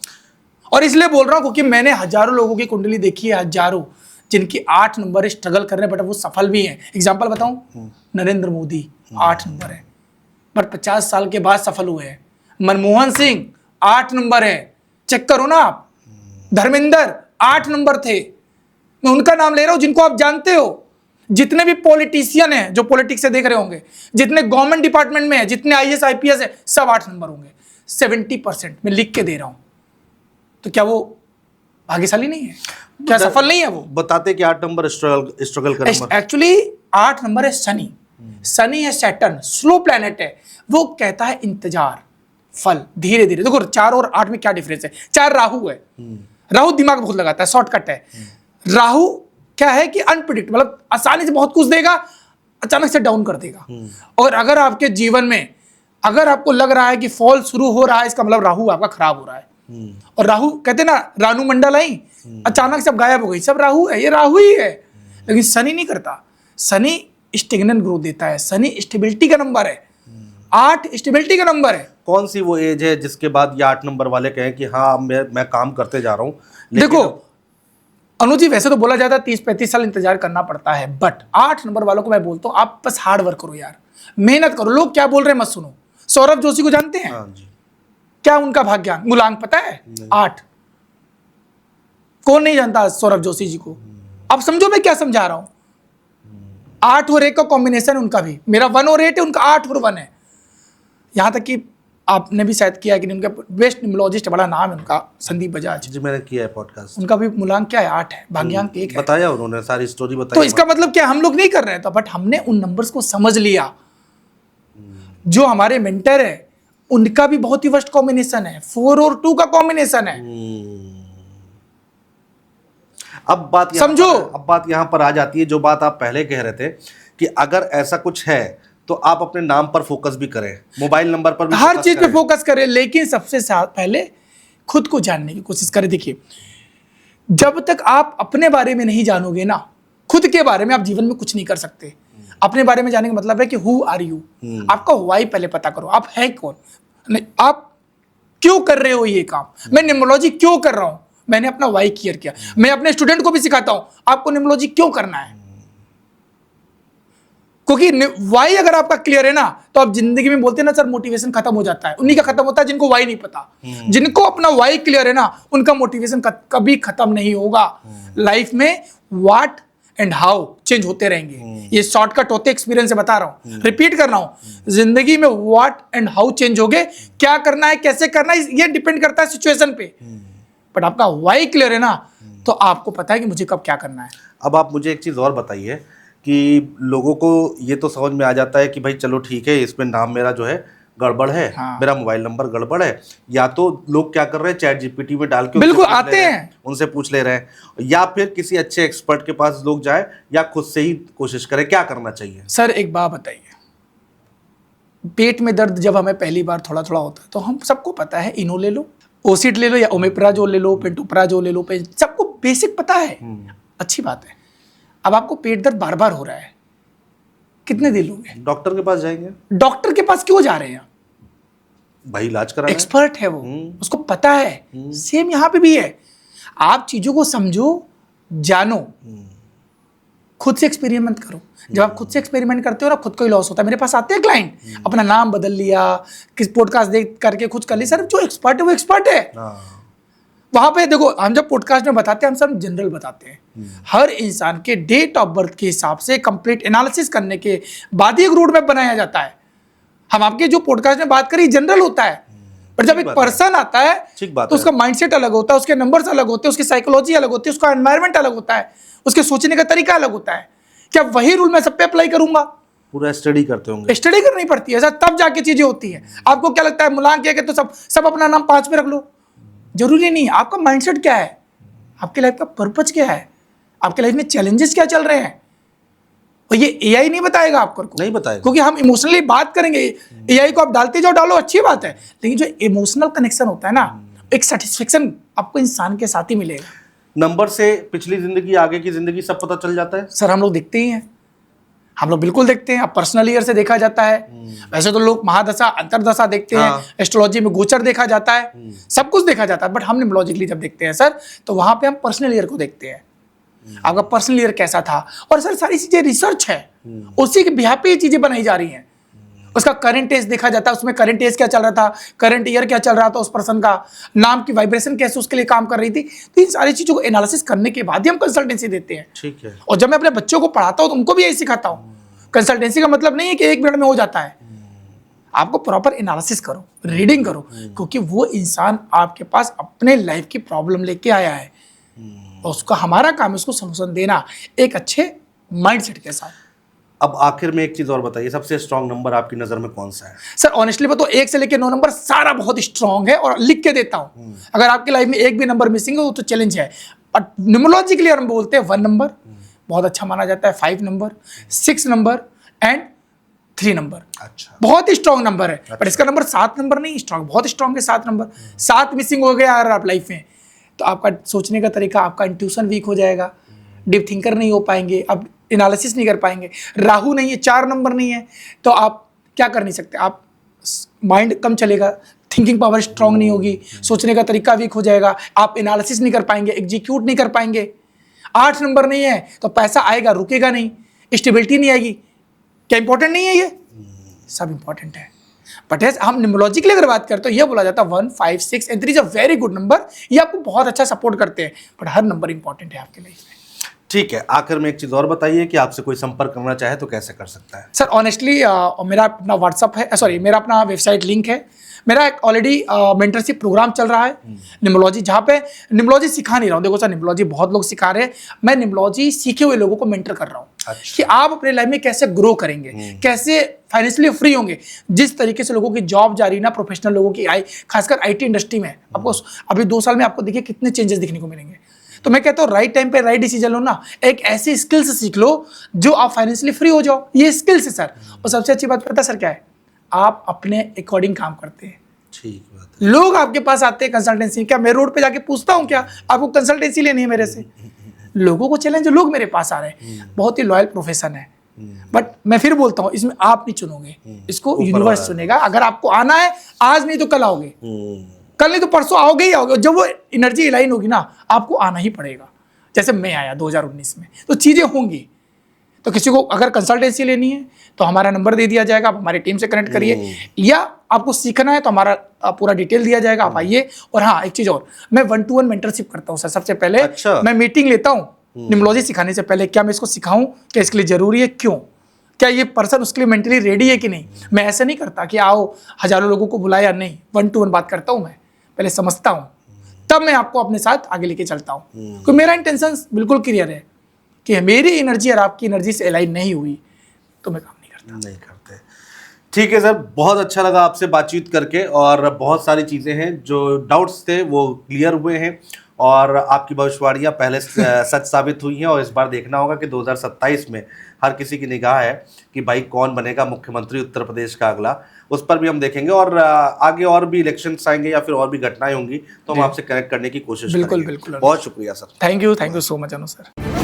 [SPEAKER 1] और इसलिए बोल रहा हूँ क्योंकि मैंने हजारों लोगों की कुंडली देखी है, हजारों, जिनकी 8 नंबर स्ट्रगल कर रहे हैं, बट वो सफल भी हैं। एग्जाम्पल बताऊं, नरेंद्र मोदी 8 नंबर है बट 50 साल के बाद सफल हुए हैं। मनमोहन सिंह 8 नंबर है, चेक करो ना आप। धर्मेंद्र 8 नंबर थे। मैं उनका नाम ले रहा हूं जिनको आप जानते हो। जितने भी पॉलिटिशियन हैं जो पॉलिटिक्स से देख रहे होंगे, जितने गवर्नमेंट डिपार्टमेंट में है, जितने आईएएस आईपीएस है, सब 8 नंबर होंगे। 70% मैं लिख के दे रहा हूं। तो क्या वो भाग्यशाली नहीं है? क्या सफल नहीं है वो?
[SPEAKER 2] बताते कि 8 नंबर स्ट्रगल कर नंबर।
[SPEAKER 1] एक्चुअली 8 नंबर है शनि। शनि है सैटर्न, स्लो प्लैनेट है। वो कहता है इंतजार, फल धीरे धीरे। देखो 4 और 8 में क्या डिफरेंस है? 4 राहु है। राहु दिमाग बहुत लगाता है, शॉर्टकट है। राहु क्या है कि अनप्रिडिक्ट, मतलब आसानी से बहुत कुछ देगा, अचानक से डाउन कर देगा। और अगर आपके जीवन में अगर आपको लग रहा है कि फॉल शुरू हो रहा है, इसका मतलब राहु आपका खराब हो रहा है। और राहु कहते हैं ना, रानू मंडल आई, अचानक सब गायब हो गई, सब राहु है, ये राहु ही है। लेकिन शनि नहीं करता। शनि स्टेगनेंट ग्रोथ देता है। शनि स्टेबिलिटी का नंबर है। 8 स्टेबिलिटी का नंबर है।
[SPEAKER 2] कौन सी वो एज है जिसके बाद ये 8 नंबर वाले कहें कि हाँ मैं काम करते जा रहा हूँ?
[SPEAKER 1] देखो अनुज जी, वैसे तो बोला जाता है 30-35 साल इंतजार करना पड़ता है, बट 8 नंबर वालों को मैं बोलता हूँ आप बस हार्ड वर्क करो यार, मेहनत करो। लोग क्या बोल रहे हैं मत सुनो। सौरभ जोशी को जानते हैं?
[SPEAKER 2] हाँ जी।
[SPEAKER 1] क्या उनका भाग्यांक मूलांक पता है? 8। कौन नहीं जानता सौरभ जोशी जी को? अब समझो मैं क्या समझा रहा हूं। 8 और 1 का कॉम्बिनेशन उनका भी, मेरा 1 और 8 है, उनका 8 और 1 है। यहां तक कि आपने भी शायद किया कि उनका बेस्ट न्यूमरोलॉजिस्ट, बड़ा नाम है उनका, संदीप बजाज
[SPEAKER 2] जी मैंने किया है पॉडकास्ट।
[SPEAKER 1] उनका भी मूलांक क्या है? 8 है, भाग्यांक 1 है।
[SPEAKER 2] बताया उन्होंने, सारी स्टोरी बताई।
[SPEAKER 1] तो इसका मतलब क्या हम लोग नहीं कर रहे थे, बट हमने उन नंबर्स को समझ लिया। जो हमारे मेंटर है उनका भी बहुत ही वर्स्ट कॉम्बिनेशन है, 4 और 2 का कॉम्बिनेशन है।
[SPEAKER 2] अब बात
[SPEAKER 1] समझो।
[SPEAKER 2] अब बात यहाँ पर आ जाती है, जो बात आप पहले कह रहे थे कि अगर ऐसा कुछ है तो आप अपने नाम पर फोकस भी करें, मोबाइल नंबर पर भी
[SPEAKER 1] हर
[SPEAKER 2] फोकस
[SPEAKER 1] चीज पे
[SPEAKER 2] करें।
[SPEAKER 1] फोकस करें, लेकिन सबसे पहले खुद को जानने की कोशिश करें। देखिए, जब तक आप अपने बारे में नहीं जानोगे ना, खुद के बारे में, आप जीवन में कुछ नहीं कर सकते। अपने बारे में जानने का मतलब है कि हु आर यू, आपका वाई पहले पता करो, आप है कौन, नहीं आप क्यों कर रहे हो ये काम। मैं न्यूमरोलॉजी क्यों कर रहा हूं, मैंने अपना वाई क्लियर किया। मैं अपने स्टूडेंट को भी सिखाता हूं आपको न्यूमरोलॉजी क्यों करना है, क्योंकि वाई अगर आपका क्लियर है ना, तो आप जिंदगी में बोलते हैं ना सर मोटिवेशन खत्म हो जाता है, उन्हीं का खत्म होता है जिनको वाई नहीं पता। जिनको अपना वाई क्लियर है ना, उनका मोटिवेशन कभी खत्म नहीं होगा। लाइफ में व्हाट एंड हाउ चेंज होते रहेंगे। ये शॉर्टकट होते एक्सपीरियंस से बता रहा हूं, रिपीट कर रहा हूं। जिंदगी में व्हाट एंड हाउ चेंज होगे, क्या करना है, कैसे करना है, ये डिपेंड करता है सिचुएशन पे। बट आपका वाई क्लियर है ना, तो आपको पता है कि मुझे कब क्या करना है।
[SPEAKER 2] अब आप मुझे एक चीज़ और बताइए कि लोगों को ये तो समझ में आ जाता है कि भाई चलो ठीक है, इसमें नाम मेरा जो है गड़बड़ है,
[SPEAKER 1] हाँ।
[SPEAKER 2] मेरा मोबाइल नंबर गड़बड़ है, या तो लोग क्या कर रहे हैं चैट जीपीटी में डाल के
[SPEAKER 1] बिल्कुल आते हैं,
[SPEAKER 2] उनसे पूछ ले रहे हैं, या फिर किसी अच्छे एक्सपर्ट के पास लोग जाए, या खुद से ही कोशिश करें, क्या करना चाहिए?
[SPEAKER 1] सर एक बात बताइए, पेट में दर्द जब हमें पहली बार थोड़ा थोड़ा होता है तो हम सबको पता है, इनो ले लो, ओसिड ले लो, या ओमेप्राजोल ले लो, पेंटोप्राजोल ले लो, सबको बेसिक पता है। अच्छी बात है। अब आपको पेट दर्द बार बार हो रहा है, कितने दिन लोगे?
[SPEAKER 2] डॉक्टर के पास जाएंगे।
[SPEAKER 1] डॉक्टर के पास क्यों जा रहे हैं?
[SPEAKER 2] भाई इलाज कराना है।
[SPEAKER 1] एक्सपर्ट है वो, उसको पता है। सेम यहां पे भी है। आप चीजों को समझो, जानो, खुद से एक्सपेरिमेंट करो। जब आप खुद से एक्सपेरिमेंट करते हो ना, खुद को ही लॉस होता है। मेरे पास आते हैं क्लाइंट, अपना नाम बदल लिया, किस पॉडकास्ट देख करके खुद कर लिया। सर जो एक्सपर्ट है वो एक्सपर्ट है। वहां पे देखो, हम जब पॉडकास्ट में बताते हैं, हम सब जनरल बताते हैं। हर इंसान के डेट ऑफ बर्थ के हिसाब से कंप्लीट एनालिसिस करने के बाद ही एक रोड मैप बनाया जाता है। हम आपके जो पॉडकास्ट में बात करी जनरल होता है, पर जब एक पर्सन आता है तो उसका माइंडसेट अलग होता है, उसके नंबर्स अलग होते हैं, उसकी साइकोलॉजी अलग होती है, उसका एनवायरनमेंट अलग होता है, उसके सोचने का तरीका अलग होता है। क्या वही रूल मैं सब पे अप्लाई करूंगा?
[SPEAKER 2] पूरा स्टडी करते होंगे।
[SPEAKER 1] स्टडी करनी पड़ती है सर, तब जाके चीजें होती हैं। आपको क्या लगता है मूलांक क्या है तो सब अपना नाम 5 पे रख लो? जरूरी नहीं। आपका माइंडसेट क्या है, आपके लाइफ का पर्पज क्या है, आपके लाइफ में चैलेंजेस क्या चल रहे हैं, और ये एआई नहीं बताएगा आपको,
[SPEAKER 2] नहीं बताएगा,
[SPEAKER 1] क्योंकि हम इमोशनली बात करेंगे। एआई को आप डालते जाओ, डालो, अच्छी बात है, लेकिन जो इमोशनल कनेक्शन होता है ना, एक सेटिस्फेक्शन आपको इंसान के साथ ही मिलेगा।
[SPEAKER 2] नंबर से पिछली जिंदगी, आगे की जिंदगी सब पता चल जाता है।
[SPEAKER 1] सर हम लोग देखते ही हैं, हम लोग बिल्कुल देखते हैं। अब पर्सनल ईयर से देखा जाता है, वैसे तो लोग महादशा अंतरदशा देखते हैं, एस्ट्रोलॉजी में गोचर देखा जाता है, सब कुछ देखा जाता है, बट हम न्यूमरोलॉजिकली जब देखते हैं सर, तो वहां पे हम पर्सनल ईयर को देखते हैं, आपका पर्सनल ईयर कैसा था। और सर सारी चीजें रिसर्च है, उसी के बिहाफ पे ये चीजें बनाई जा रही हैं। उसका करंट एज देखा जाता है, उसमें करंट एज क्या चल रहा था, करंट ईयर क्या चल रहा था, उस पर्सन का नाम की वाइब्रेशन कैसे उसके लिए काम कर रही थी। तो इन सारी चीजों को एनालिसिस करने के बाद ही हम कंसल्टेंसी देते हैं।
[SPEAKER 2] ठीक है।
[SPEAKER 1] और जब मैं अपने बच्चों को पढ़ाता हूं तो उनको भी यही सिखाता हूं, कंसल्टेंसी का मतलब नहीं है कि 1 मिनट में हो जाता है, आपको प्रॉपर एनालिसिस करो, रीडिंग करो, क्योंकि वो इंसान आपके पास अपने लाइफ की प्रॉब्लम लेके आया है और उसका हमारा काम है उसको सॉल्यूशन देना एक अच्छे माइंडसेट के साथ।
[SPEAKER 2] अब आखिर में एक चीज और बताइए, सबसे स्ट्रांग नंबर आपकी नजर में कौन सा है?
[SPEAKER 1] सर ऑनेस्टली बताओ 1 से लेकर 9 नंबर सारा बहुत स्ट्रांग है और लिख के देता हूं। अगर आपकी लाइफ में एक भी नंबर मिसिंग है तो चैलेंज है। बट न्यूमरोलॉजिकली हम बोलते हैं 1 नंबर बहुत अच्छा माना जाता है, 5 नंबर, 6 नंबर एंड 3 नंबर
[SPEAKER 2] अच्छा,
[SPEAKER 1] बहुत ही स्ट्रांग नंबर है। बट इसका नंबर 7 नंबर नहीं स्ट्रांग, बहुत स्ट्रांग है 7 नंबर। 7 मिसिंग हो गया अगर आप लाइफ में तो आपका सोचने का तरीका, आपका इंट्यूशन वीक हो जाएगा, डीप थिंकर नहीं हो पाएंगे, आप एनालिसिस नहीं कर पाएंगे। राहु नहीं है, 4 नंबर नहीं है तो आप क्या कर नहीं सकते, आप माइंड कम चलेगा, थिंकिंग पावर स्ट्रांग नहीं होगी, सोचने का तरीका वीक हो जाएगा, आप एनालिसिस नहीं कर पाएंगे, एग्जीक्यूट नहीं कर पाएंगे। 8 नंबर नहीं है तो पैसा आएगा रुकेगा नहीं, स्टेबिलिटी नहीं आएगी। क्या इंपॉर्टेंट नहीं है ये? सब इंपॉर्टेंट है। बट यस हम न्यूमरोलॉजिकली अगर बात करते हो ये बोला जाता है 1, 5, 6 and 3 is a very good number, ये आपको बहुत अच्छा सपोर्ट करते हैं, बट हर नंबर इंपॉर्टेंट है आपके लाइफ में।
[SPEAKER 2] ठीक है। आखिर में एक चीज और बताइए कि आपसे कोई संपर्क करना चाहे तो कैसे कर सकता है?
[SPEAKER 1] सर ऑनेस्टली मेरा अपना व्हाट्सअप है, सॉरी मेरा अपना वेबसाइट लिंक है। मेरा एक ऑलरेडी मेंटरशिप प्रोग्राम चल रहा है न्यूमरोलॉजी, जहाँ पे न्यूमरोलॉजी सिखा नहीं रहा हूँ। देखो सर न्यूमरोलॉजी बहुत लोग सिखा रहे हैं, मैं न्यूमरोलॉजी सीखे हुए लोगों को मेंटर कर रहा हूँ।
[SPEAKER 2] अच्छा।
[SPEAKER 1] कि आप अपने लाइफ में कैसे ग्रो करेंगे, कैसे फाइनेंशियली फ्री होंगे। जिस तरीके से लोगों की जॉब जा रही है ना, प्रोफेशनल लोगों की खासकर आईटी इंडस्ट्री में आपको अभी 2 साल में आपको देखिए कितने चेंजेस दिखने को मिलेंगे। तो मैं कहता हूँ राइट टाइम पे राइट डिसीजन लो ना, एक ऐसी स्किल्स सीख लो जो आप फाइनेंशियली फ्री हो जाओ, ये स्किल्स है सर। और सबसे अच्छी बात पता है सर क्या है, आप अपने अकॉर्डिंग काम करते हैं।
[SPEAKER 2] ठीक बात है।
[SPEAKER 1] लोग आपके पास आते हैं कंसल्टेंसी, क्या मैं रोड पे जाके पूछता हूँ क्या आपको कंसल्टेंसी लेनी है मेरे से? लोगों को चैलेंज, लोग मेरे पास आ रहे हैं, बहुत ही लॉयल प्रोफेशन है। बट मैं फिर बोलता हूँ इसमें आप नहीं चुनोगे, इसको यूनिवर्स चुनेगा। अगर आपको आना है आज नहीं तो कल आओगे, कल नहीं तो परसों आओगे ही आओगे। जब वो एनर्जी अलाइन होगी ना आपको आना ही पड़ेगा। जैसे मैं आया 2019 में तो चीज़ें होंगी। तो किसी को अगर कंसल्टेंसी लेनी है तो हमारा नंबर दे दिया जाएगा, आप हमारी टीम से कनेक्ट करिए, या आपको सीखना है तो हमारा पूरा डिटेल दिया जाएगा, आप आइए। और हाँ एक चीज़ और, मैं 1-to-1 मेंटरशिप करता हूँ सर। सबसे पहले
[SPEAKER 2] अच्छा।
[SPEAKER 1] मैं मीटिंग लेता हूँ न्यूमरोलॉजी सिखाने से पहले, क्या मैं इसको सिखाऊं, क्या इसके लिए जरूरी है, क्यों, क्या ये पर्सन उसके लिए मेंटली रेडी है कि नहीं। मैं ऐसे नहीं करता कि आओ हजारों लोगों को बुलाया, नहीं, 1-to-1 बात करता हूँ। मैं पहले समझता हूँ तब मैं आपको अपने साथ आगे लेके चलता हूँ, क्योंकि मेरा इंटेंशन बिल्कुल क्लियर है कि मेरी एनर्जी और आपकी एनर्जी से अलाइन नहीं हुई तो मैं काम नहीं करते।
[SPEAKER 2] ठीक है सर, बहुत अच्छा लगा आपसे बातचीत करके, और बहुत सारी चीज़ें हैं जो डाउट्स थे वो क्लियर हुए हैं, और आपकी भविष्यवाणियाँ पहले सच साबित हुई हैं। और इस बार देखना होगा कि 2027 में हर किसी की निगाह है कि भाई कौन बनेगा मुख्यमंत्री उत्तर प्रदेश का अगला, उस पर भी हम देखेंगे। और आगे और भी इलेक्शंस आएंगे या फिर और भी घटनाएं होंगी तो हम आपसे कनेक्ट करने की कोशिश करेंगे।
[SPEAKER 1] बिल्कुल।
[SPEAKER 2] बहुत शुक्रिया sir.
[SPEAKER 1] Thank you so much Anu sir.